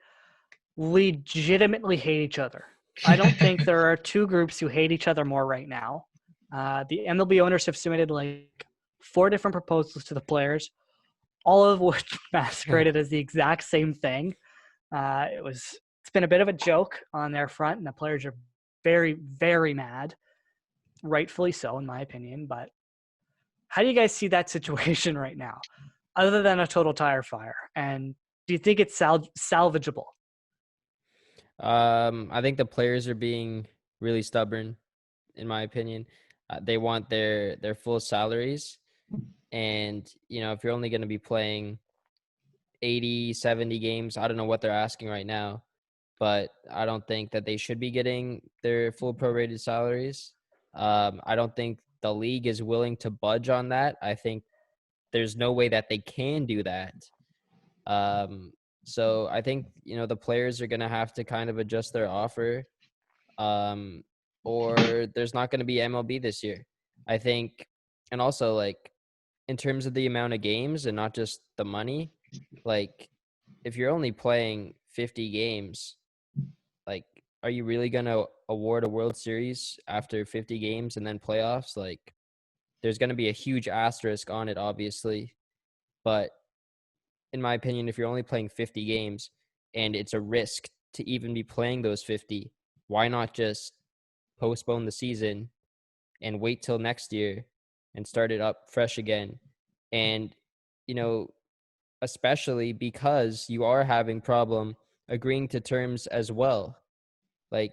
legitimately hate each other. I don't think there are two groups who hate each other more right now. The MLB owners have submitted like 4 different proposals to the players, all of which masqueraded as the exact same thing. It's been a bit of a joke on their front, and the players are very, very mad. Rightfully so, in my opinion. But how do you guys see that situation right now, other than a total tire fire? And do you think it's salvageable? I think the players are being really stubborn, in my opinion. They want their full salaries. And, if you're only going to be playing 80, 70 games, I don't know what they're asking right now, but I don't think that they should be getting their full prorated salaries. I don't think the league is willing to budge on that. I think there's no way that they can do that. So I think, the players are going to have to kind of adjust their offer, or there's not going to be MLB this year, I think. And also, like, in terms of the amount of games and not just the money, like, if you're only playing 50 games, like, are you really going to award a World Series after 50 games and then playoffs? Like, there's going to be a huge asterisk on it, obviously. But in my opinion, if you're only playing 50 games and it's a risk to even be playing those 50, why not just postpone the season and wait till next year and start it up fresh again? And, especially because you are having problem agreeing to terms as well. Like,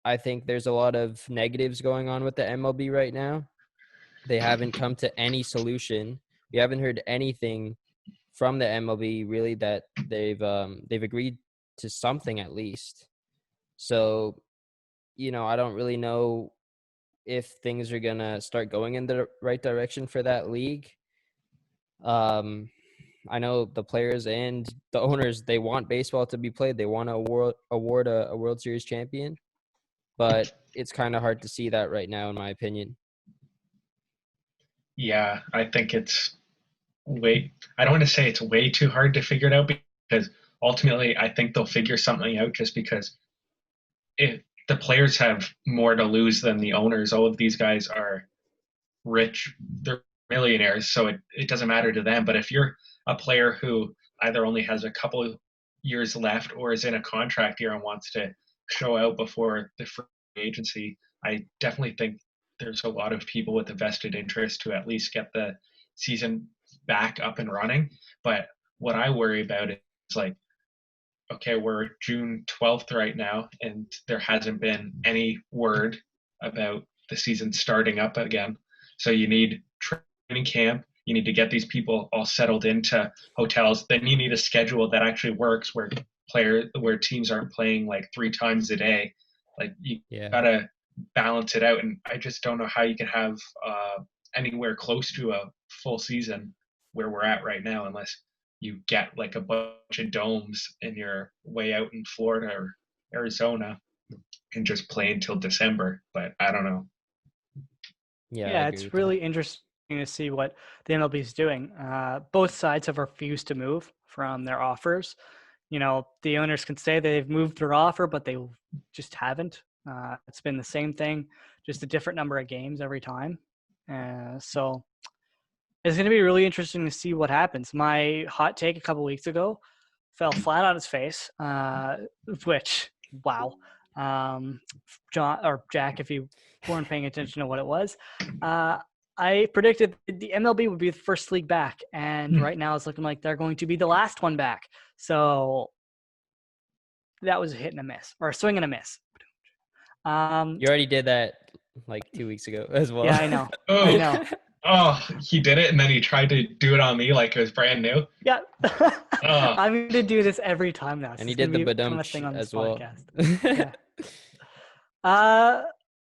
I think there's a lot of negatives going on with the MLB right now. They haven't come to any solution. We haven't heard anything from the MLB really that they've agreed to something at least. So, I don't really know if things are gonna start going in the right direction for that league. I know the players and the owners, they want baseball to be played. They want to award a World Series champion, but it's kind of hard to see that right now, in my opinion. Yeah, I think it's I don't want to say it's way too hard to figure it out, because ultimately I think they'll figure something out, just because if the players have more to lose than the owners. All of these guys are rich, they're millionaires, so it doesn't matter to them. But if you're a player who either only has a couple years left or is in a contract year and wants to show out before the free agency, I definitely think there's a lot of people with a vested interest to at least get the season back up and running. But what I worry about is, like, okay, we're June 12th right now, and there hasn't been any word about the season starting up again. So you need training camp. You need to get these people all settled into hotels. Then you need a schedule that actually works, where teams aren't playing like 3 times a day. Like, you gotta balance it out, and I just don't know how you can have anywhere close to a full season where we're at right now, unless you get like a bunch of domes and you're way out in Florida or Arizona and just play until December. But I don't know. Yeah, it's really interesting to see what the MLB is doing. Both sides have refused to move from their offers. The owners can say they've moved their offer, but they just haven't. It's been the same thing, just a different number of games every time. So it's going to be really interesting to see what happens. My hot take a couple weeks ago fell flat on its face, which, wow. John or Jack, if you weren't paying attention to what it was, I predicted the MLB would be the first league back, and right now it's looking like they're going to be the last one back. So that was a hit and a miss, or a swing and a miss. You already did that like 2 weeks ago as well. Yeah, I know. I know. Oh, he did it, and then he tried to do it on me like it was brand new. Yeah. I'm going to do this every time now. And he did the badum as well. Yeah.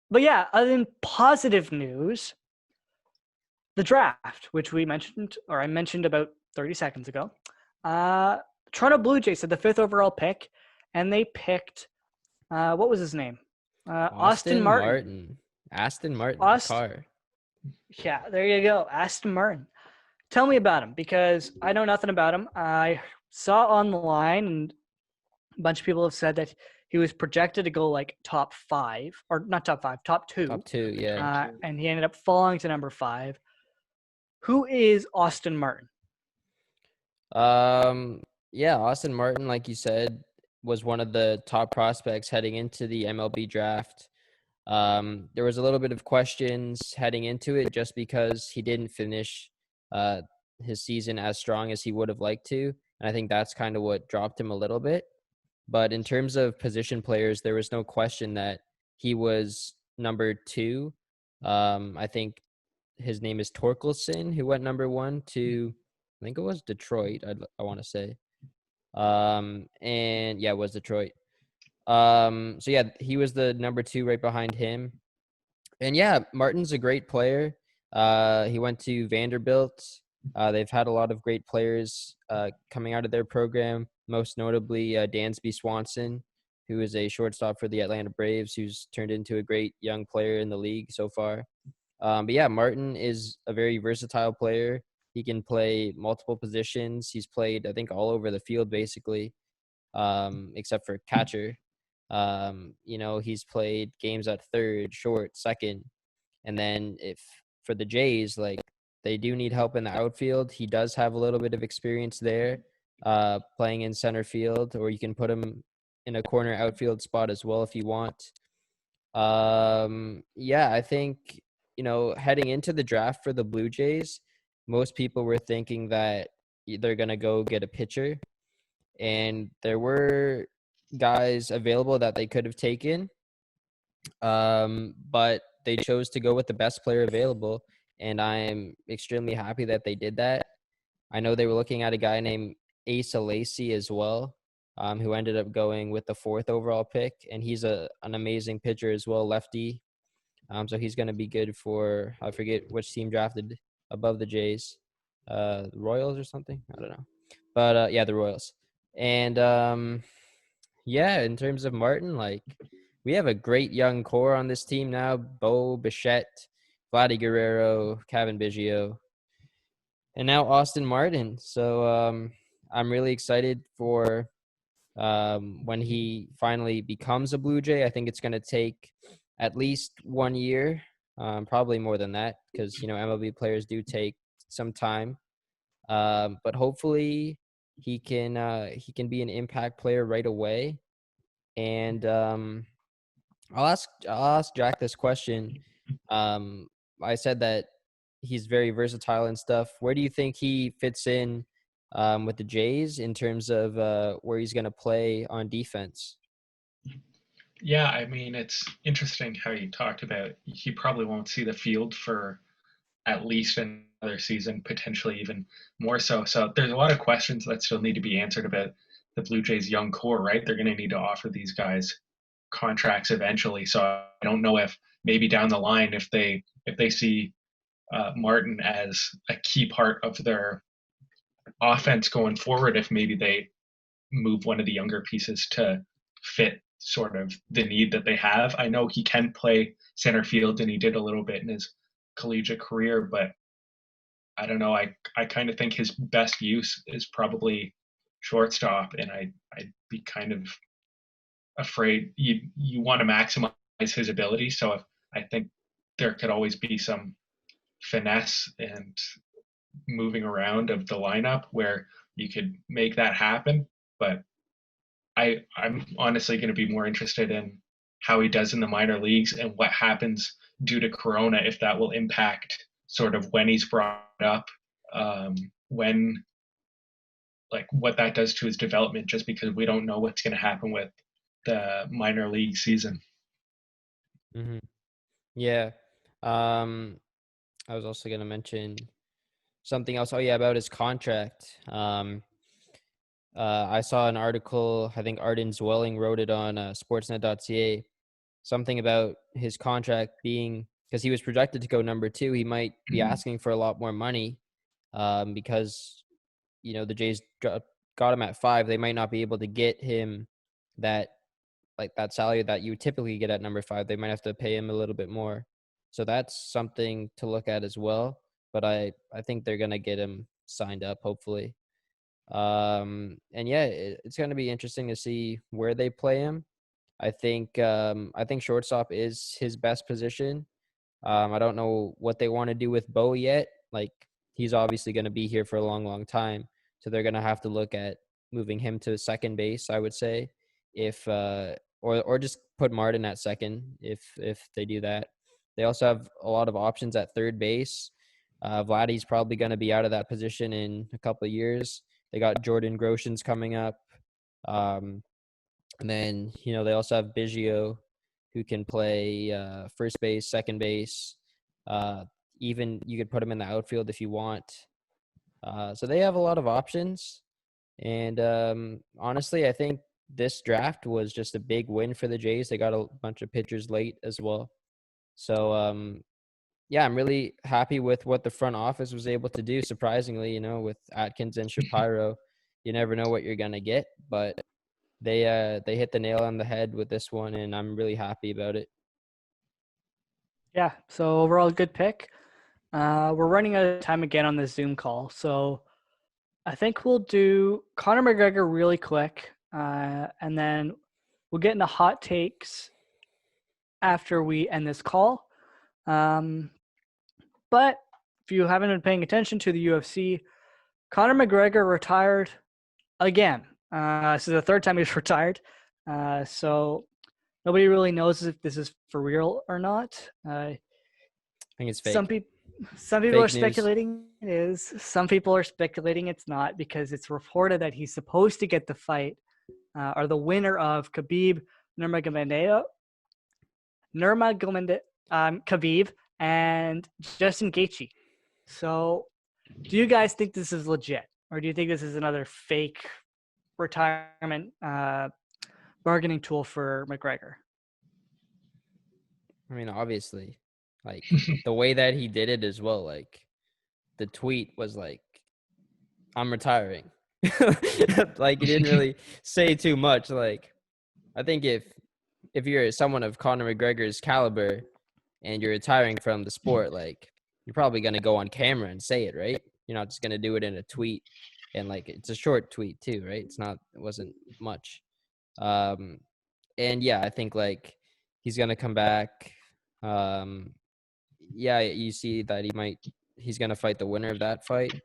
But yeah, other than positive news, the draft, which I mentioned about 30 seconds ago, Toronto Blue Jays had the 5th overall pick, and they picked, what was his name? Austin Martin. Aston Martin. Car. Yeah, there you go. Aston Martin. Tell me about him, because I know nothing about him. I saw online, and a bunch of people have said that he was projected to go like top 5, or not top 5, top 2. Top 2, yeah. And he ended up falling to number 5. Who is Austin Martin? Yeah, Austin Martin, like you said, was one of the top prospects heading into the MLB draft. There was a little bit of questions heading into it, just because he didn't finish his season as strong as he would have liked to. And I think that's kind of what dropped him a little bit. But in terms of position players, there was no question that he was number 2 I think his name is Torkelson, who went number 1 to, I think it was Detroit. I want to say, and yeah, it was Detroit. So yeah, he was the number 2 right behind him. And yeah, Martin's a great player. He went to Vanderbilt. They've had a lot of great players coming out of their program, most notably Dansby Swanson, who is a shortstop for the Atlanta Braves, who's turned into a great young player in the league so far. But yeah, Martin is a very versatile player. He can play multiple positions. He's played, I think, all over the field basically, except for catcher. He's played games at third, short, second, and then if for the Jays, like they do need help in the outfield, he does have a little bit of experience there, playing in center field, or you can put him in a corner outfield spot as well if you want. Yeah, I think, heading into the draft for the Blue Jays, most people were thinking that they're going to go get a pitcher. And there were guys available that they could have taken, but they chose to go with the best player available. And I'm extremely happy that they did that. I know they were looking at a guy named Asa Lacy as well, who ended up going with the 4th overall pick. And he's an amazing pitcher as well, lefty. So he's going to be good for, I forget which team drafted above the Jays, the Royals or something. I don't know. But yeah, the Royals. And yeah, in terms of Martin, like we have a great young core on this team now. Bo Bichette, Vladdy Guerrero, Kevin Biggio, and now Austin Martin. So I'm really excited for when he finally becomes a Blue Jay. I think it's going to take at least 1 year, probably more than that, because MLB players do take some time. But hopefully he can be an impact player right away. And I'll ask Jack this question. I said that he's very versatile and stuff. Where do you think he fits in with the Jays in terms of where he's going to play on defense? Yeah, I mean, it's interesting how you talked about he probably won't see the field for at least another season, potentially even more so. So there's a lot of questions that still need to be answered about the Blue Jays' young core, right? They're going to need to offer these guys contracts eventually. So I don't know if maybe down the line, if they see Martin as a key part of their offense going forward, if maybe they move one of the younger pieces to fit sort of the need that they have. I know he can play center field and he did a little bit in his collegiate career, but I don't know. I kind of think his best use is probably shortstop, and I'd be kind of afraid you want to maximize his ability. So I think there could always be some finesse and moving around of the lineup where you could make that happen. But I'm honestly going to be more interested in how he does in the minor leagues and what happens due to Corona, if that will impact sort of when he's brought up, when like what that does to his development, just because we don't know what's going to happen with the minor league season. Mm-hmm. Yeah. Um, I was also going to mention something else. Oh yeah, about his contract. I saw an article, I think Arden Zwelling wrote it on sportsnet.ca, something about his contract being, because he was projected to go number 2, he might be asking for a lot more money because, the Jays got him at 5. They might not be able to get him that salary that you would typically get at number 5. They might have to pay him a little bit more. So that's something to look at as well. But I think they're going to get him signed up, hopefully. And yeah, it's going to be interesting to see where they play him. I think shortstop is his best position. I don't know what they want to do with Bo yet. Like, he's obviously going to be here for a long, long time. So they're going to have to look at moving him to second base, I would say, if or just put Martin at second if they do that. They also have a lot of options at third base. Vladdy's probably going to be out of that position in a couple of years. They got Jordan Groshans coming up. And then, they also have Biggio, who can play first base, second base. Even you could put him in the outfield if you want. So they have a lot of options. And honestly, I think this draft was just a big win for the Jays. They got a bunch of pitchers late as well. So yeah, I'm really happy with what the front office was able to do. Surprisingly, with Atkins and Shapiro, you never know what you're gonna get, but they hit the nail on the head with this one, and I'm really happy about it. Yeah. So overall, good pick. We're running out of time again on this Zoom call, so I think we'll do Conor McGregor really quick, and then we'll get into hot takes after we end this call. But if you haven't been paying attention to the UFC, Conor McGregor retired again. This is the third time he's retired. So nobody really knows if this is for real or not. I think it's fake. Some people Fake are news. speculating it is. Some people are speculating it's not, because it's reported that he's supposed to get the fight or the winner of Khabib Khabib and Justin Gaethje. So, do you guys think this is legit, or do you think this is another fake retirement bargaining tool for McGregor? I mean, obviously, like the way that he did it as well. Like the tweet was like, "I'm retiring." Like he didn't really say too much. Like I think if you're someone of Conor McGregor's caliber and you're retiring from the sport, like you're probably gonna go on camera and say it, right? You're not just gonna do it in a tweet, and like it's a short tweet too, right? It wasn't much. And yeah, I think like he's gonna come back. Yeah, you see that he's gonna fight the winner of that fight.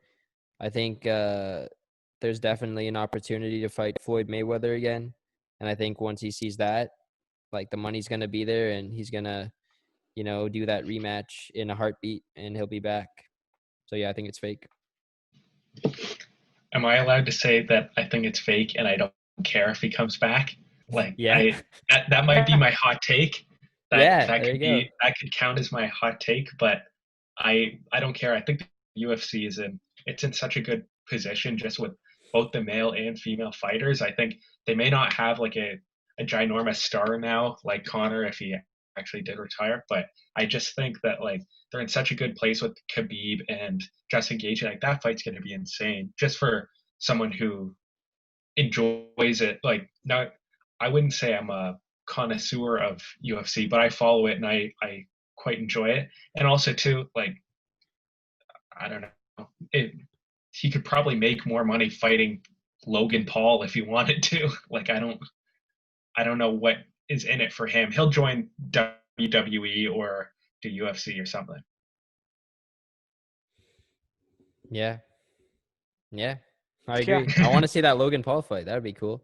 I think there's definitely an opportunity to fight Floyd Mayweather again, and I think once he sees that, like the money's gonna be there, and he's gonna do that rematch in a heartbeat, and he'll be back. So yeah, I think it's fake. Am I allowed to say that I think it's fake and I don't care if he comes back? Like, Yeah. that might be my hot take. Yeah, That there could you go. that could count as my hot take, but I don't care. I think the UFC it's in such a good position just with both the male and female fighters. I think they may not have like a ginormous star now like Conor if he actually did retire, but I just think that like they're in such a good place with Khabib and Justin Gaethje. Like that fight's going to be insane just for someone who enjoys it. Like not, I wouldn't say I'm a connoisseur of UFC, but I follow it and I quite enjoy it. And also too, like I don't know, he could probably make more money fighting Logan Paul if he wanted to. Like I don't know what is in it for him. He'll join WWE or do UFC or something. Yeah. I agree. I want to see that Logan Paul fight. That'd be cool.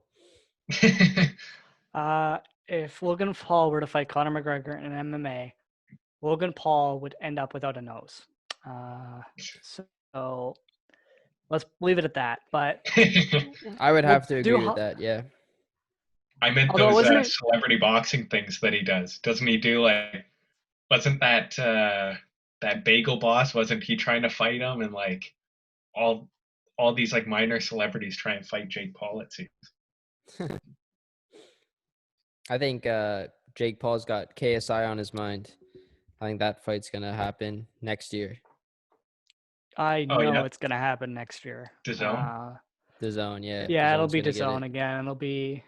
If Logan Paul were to fight Conor McGregor in MMA, Logan Paul would end up without a nose. So let's leave it at that. But I would have to do agree with that. Yeah. I meant Although, those wasn't it- celebrity boxing things that he does. Doesn't he do like? Wasn't that that Bagel Boss? Wasn't he trying to fight him and like all these like minor celebrities try and fight Jake Paul? It seems. I think Jake Paul's got KSI on his mind. I think that fight's gonna happen next year. I know yeah. it's gonna happen next year. DAZN? DAZN, yeah. Yeah, it'll DAZN's be gonna get DAZN it. again. It'll be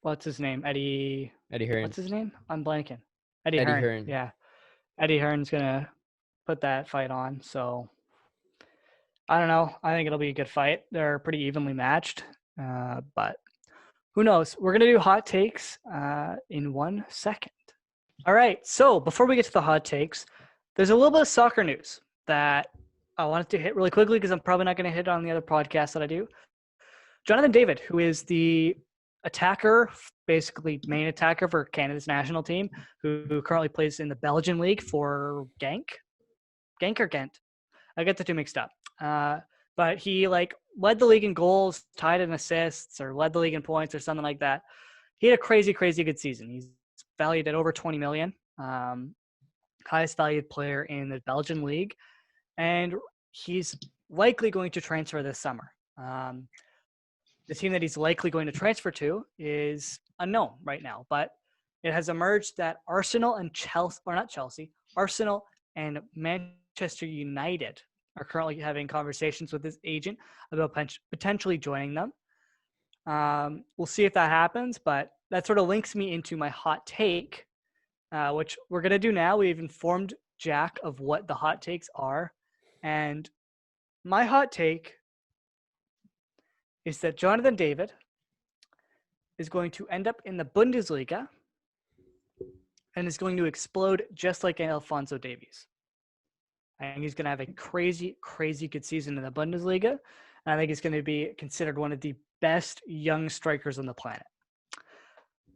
what's his name? Eddie Hearn. What's his name? I'm blanking. Eddie Eddie Hearn. Hearn. Yeah. Eddie Hearn's gonna put that fight on. So I don't know. I think it'll be a good fight. They're pretty evenly matched. But who knows? We're gonna do hot takes in 1 second. All right. So before we get to the hot takes, there's a little bit of soccer news that I wanted to hit really quickly because I'm probably not going to hit it on the other podcasts that I do. Jonathan David, who is the attacker, basically main attacker for Canada's national team, who currently plays in the Belgian league for Genk or Ghent. I get the two mixed up. But he led the league in goals, tied in assists, or led the league in points or something like that. He had a crazy, crazy good season. He's valued at over 20 million. highest valued player in the Belgian league, and he's likely going to transfer this summer. The team that he's likely going to transfer to is unknown right now, but it has emerged that Arsenal and Arsenal and Manchester United are currently having conversations with his agent about potentially joining them. We'll see if that happens, but that sort of links me into my hot take, which we're going to do now. We've informed Jack of what the hot takes are. And my hot take is that Jonathan David is going to end up in the Bundesliga and is going to explode just like Alphonso Davies. I think he's going to have a crazy, crazy good season in the Bundesliga. And I think he's going to be considered one of the best young strikers on the planet.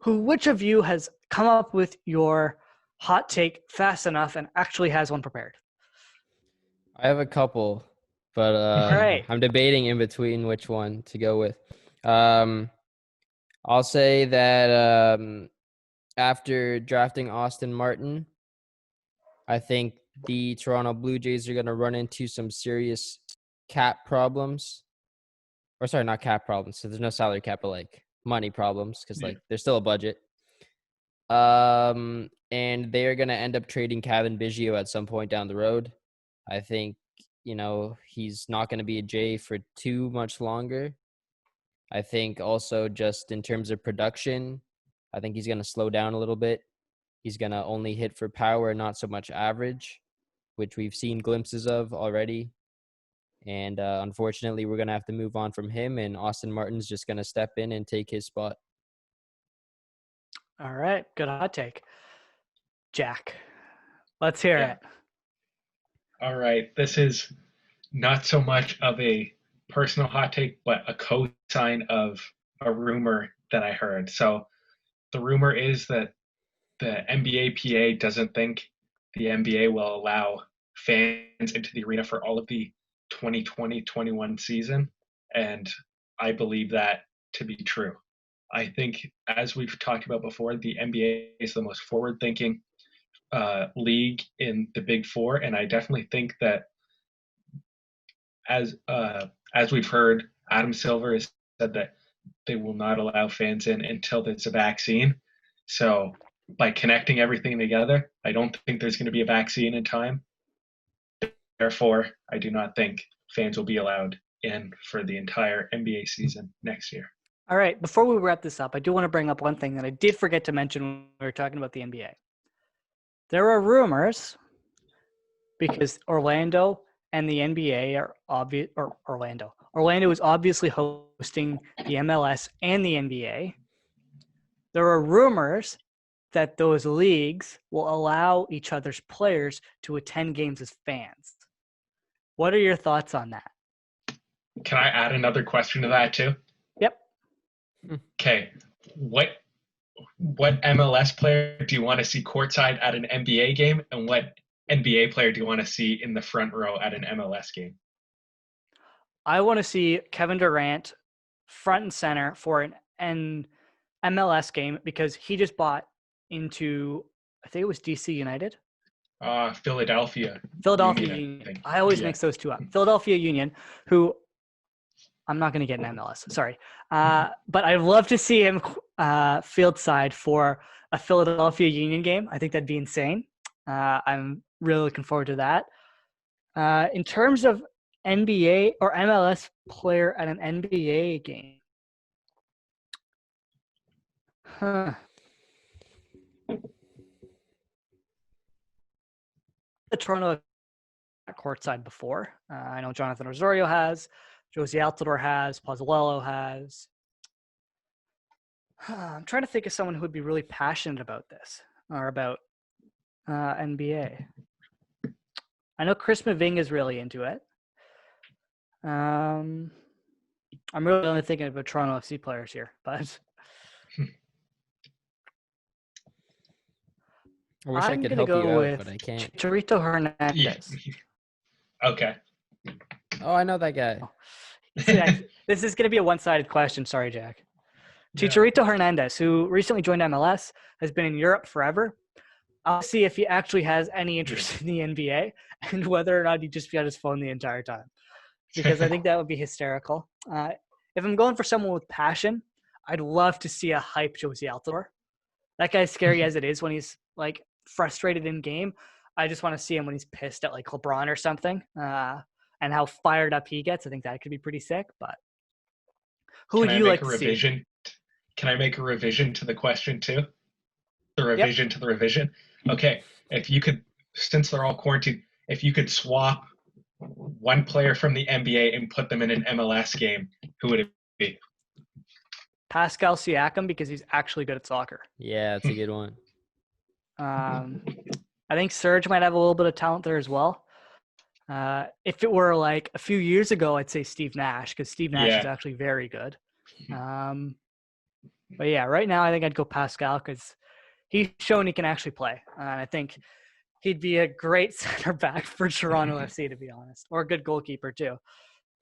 Which of you has come up with your hot take fast enough and actually has one prepared? I have a couple, but right. I'm debating in between which one to go with. I'll say that after drafting Austin Martin, I think the Toronto Blue Jays are going to run into some serious cap problems. Or sorry, not cap problems. So there's no salary cap, but like money problems because like there's still a budget. And they're going to end up trading Kevin Biggio at some point down the road. I think, he's not going to be a Jay for too much longer. I think also just in terms of production, I think he's going to slow down a little bit. He's going to only hit for power, not so much average, which we've seen glimpses of already. And unfortunately, we're going to have to move on from him, and Austin Martin's just going to step in and take his spot. All right. Good hot take. Jack, let's hear it. All right. This is not so much of a personal hot take, but a co-sign of a rumor that I heard. So the rumor is that the NBA PA doesn't think the NBA will allow fans into the arena for all of the 2020-21 season, and I believe that to be true. I think, as we've talked about before, the NBA is the most forward-thinking league in the Big Four, and I definitely think that, as we've heard, Adam Silver has said that they will not allow fans in until there's a vaccine. So by connecting everything together, I don't think there's going to be a vaccine in time. Therefore, I do not think fans will be allowed in for the entire NBA season next year. All right. Before we wrap this up, I do want to bring up one thing that I did forget to mention when we were talking about the NBA. There are rumors because Orlando and the NBA are obvious, or Orlando. Orlando is obviously hosting the MLS and the NBA. There are rumors that those leagues will allow each other's players to attend games as fans. What are your thoughts on that? Can I add another question to that too? Yep. Okay. What MLS player do you want to see courtside at an NBA game, and what NBA player do you want to see in the front row at an MLS game? I want to see Kevin Durant front and center for an MLS game because he just bought into, I think it was DC United. Philadelphia Union. I always mix those two up. Philadelphia Union, who I'm not going to get an MLS. Sorry. But I'd love to see him field side for a Philadelphia Union game. I think that'd be insane. I'm really looking forward to that. In terms of NBA or MLS player at an NBA game. The Toronto courtside before. I know Jonathan Osorio has, Josie Altidore has, Pozuelo has. I'm trying to think of someone who would be really passionate about this or about NBA. I know Chris Maving is really into it. I'm really only thinking about Toronto FC players here, but I wish I could help you out, but I can't. Chicharito Hernandez. Yeah. Okay. Oh, I know that guy. This is going to be a one-sided question. Sorry, Jack. Chicharito Hernandez, who recently joined MLS, has been in Europe forever. I'll see if he actually has any interest in the NBA and whether or not he'd just be on his phone the entire time. Because I think that would be hysterical. If I'm going for someone with passion, I'd love to see a hype Josie Altidore. That guy's scary as it is when he's like frustrated in game. I just want to see him when he's pissed at like LeBron or something, and how fired up he gets. I think that could be pretty sick. But who would you like to see? Can I make a revision to the question too? The revision to the revision. Okay, if you could, since they're all quarantined, if you could swap one player from the NBA and put them in an MLS game, who would it be? Pascal Siakam, because he's actually good at soccer. Yeah, that's a good one. I think Serge might have a little bit of talent there as well. If it were like a few years ago, I'd say Steve Nash, because Steve Nash is actually very good. But yeah, right now I think I'd go Pascal because he's shown he can actually play. And I think he'd be a great center back for Toronto FC, to be honest, or a good goalkeeper too.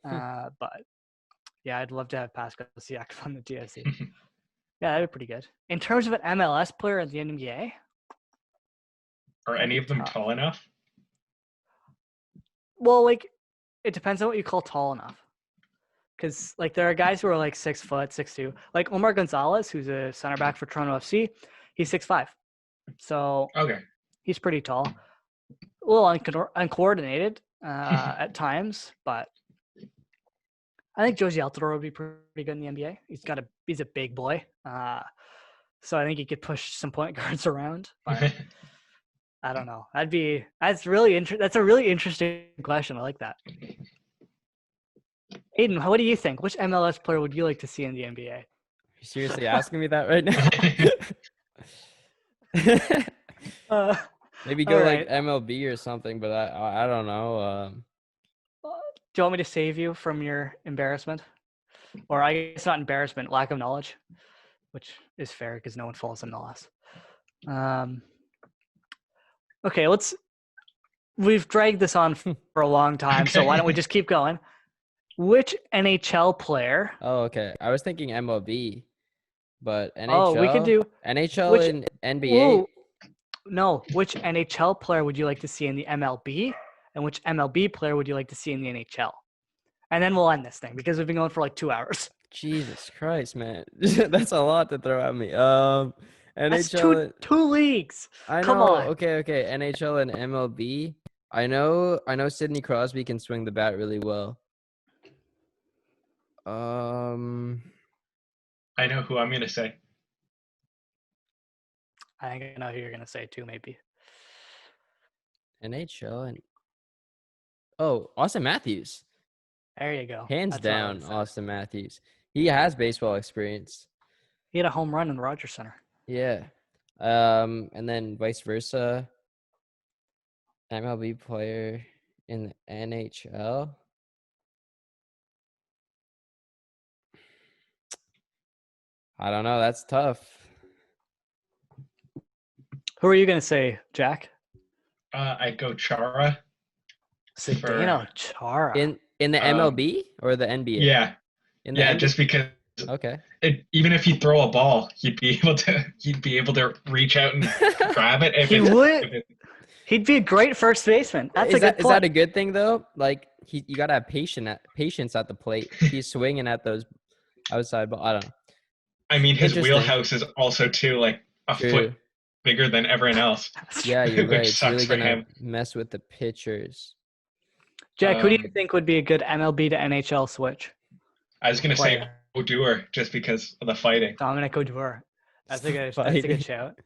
But yeah, I'd love to have Pascal Siakam on the TSC. Yeah, that'd be pretty good. In terms of an MLS player in the NBA, are any of them tall enough? Well, like it depends on what you call tall enough. Because like there are guys who are like 6 foot, 6'2", like Omar Gonzalez, who's a center back for Toronto FC. He's 6'5", so okay, he's pretty tall. A little uncoordinated at times, but I think Josie Altidore would be pretty good in the NBA. He's a big boy, so I think he could push some point guards around. But I don't know. That's a really interesting question. I like that. Aiden, what do you think? Which MLS player would you like to see in the NBA? Are you seriously asking me that right now? Maybe go like MLB or something, but I don't know. Do you want me to save you from your embarrassment? Or I guess not embarrassment, lack of knowledge, which is fair because no one falls in the loss. Okay, we've dragged this on for a long time, so why don't we just keep going? Which NHL player? Oh, okay. I was thinking MLB, but NHL. Oh, we could do NHL and NBA. No, which NHL player would you like to see in the MLB, and which MLB player would you like to see in the NHL? And then we'll end this thing because we've been going for like 2 hours. Jesus Christ, man, that's a lot to throw at me. NHL. That's two leagues. I know. Come on. Okay. NHL and MLB. I know Sidney Crosby can swing the bat really well. I know who I'm gonna say. I think I know who you're gonna say too, maybe. NHL and Austin Matthews. There you go. Hands down, Austin Matthews. He has baseball experience. He had a home run in the Rogers Center. Yeah. And then vice versa. MLB player in the NHL. I don't know. That's tough. Who are you going to say, Jack? I'd go Chara. Zdeno Chara. In the MLB or the NBA? Yeah. NBA? Just because. Okay. Even if you throw a ball, you'd be able to reach out and grab it. He'd be a great first baseman. That's a good point. Is that a good thing though? Like you gotta have patience at the plate. He's swinging at those outside balls. I don't know. I mean, his wheelhouse is also too like a foot bigger than everyone else. Yeah, you're right. It's really for gonna him. mess with the pitchers. Jack, who do you think would be a good MLB to NHL switch? I was gonna say Odor, just because of the fighting. Dominic Odor. That's a good shout.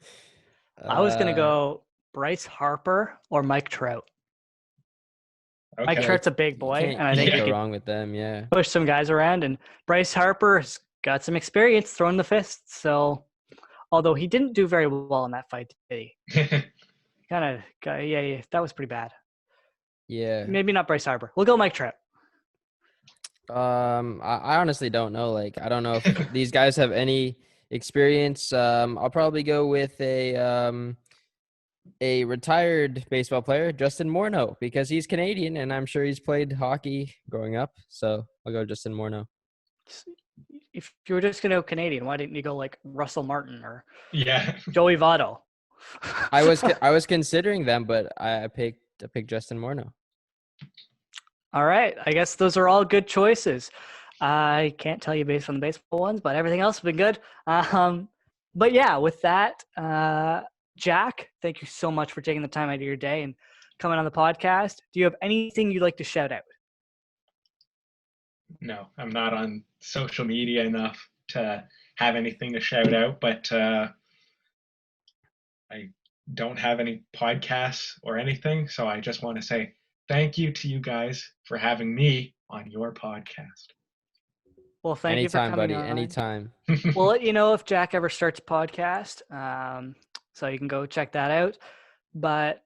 I was gonna go Bryce Harper or Mike Trout. Okay. Mike Trout's a big boy, and I think you go wrong with them. Yeah, push some guys around, and Bryce Harper's got some experience throwing the fists. So, although he didn't do very well in that fight, did he? Yeah, that was pretty bad. Yeah, maybe not Bryce Harper. We'll go Mike Trout. I honestly don't know. Like, I don't know if these guys have any experience. I'll probably go with a retired baseball player, Justin Morneau, because he's Canadian and I'm sure he's played hockey growing up. So I'll go Justin Morneau. If you were just going to go Canadian, why didn't you go like Russell Martin or Joey Votto? I was considering them, but I picked Justin Morneau. All right. I guess those are all good choices. I can't tell you based on the baseball ones, but everything else has been good. But yeah, with that, Jack, thank you so much for taking the time out of your day and coming on the podcast. Do you have anything you'd like to shout out? No, I'm not on social media enough to have anything to shout out, but I don't have any podcasts or anything. So I just want to say thank you to you guys for having me on your podcast. Well, thank you for Anytime, coming buddy. on. Anytime. We'll let you know if Jack ever starts a podcast. So you can go check that out. But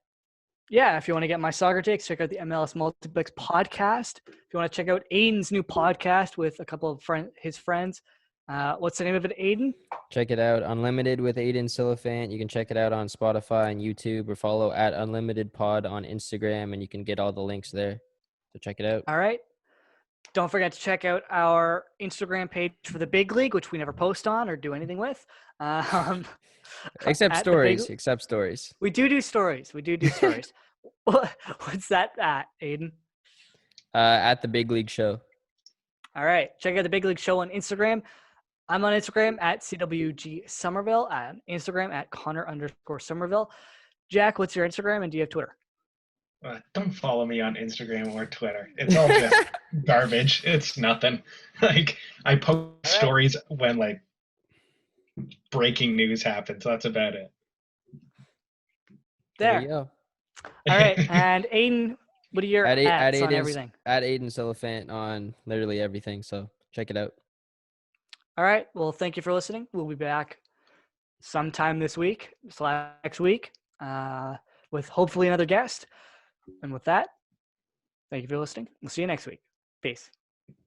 yeah, if you want to get my soccer takes, check out the MLS Multiplex podcast. If you want to check out Aiden's new podcast with a couple of his friends, what's the name of it, Aiden? Check it out. Unlimited with Aiden Silliphant. You can check it out on Spotify and YouTube, or follow at Unlimited Pod on Instagram, and you can get all the links there. So check it out. All right. Don't forget to check out our Instagram page for the Big League, which we never post on or do anything with. Except at the Big- stories. Except stories. We do stories. We do stories. What's that at, Aiden? At the Big League Show. All right. Check out the Big League Show on Instagram. I'm on Instagram at CWG Somerville, on Instagram at Connor_Somerville. Jack, what's your Instagram, and do you have Twitter? Don't follow me on Instagram or Twitter. It's all just garbage. It's nothing. Like, I post stories when like breaking news happens. That's about it. There. you go. All right. And Aiden, what are your ads on everything? At Aiden Silliphant on literally everything. So check it out. All right. Well, thank you for listening. We'll be back sometime this week / next week with hopefully another guest. And with that, thank you for listening. We'll see you next week. Peace.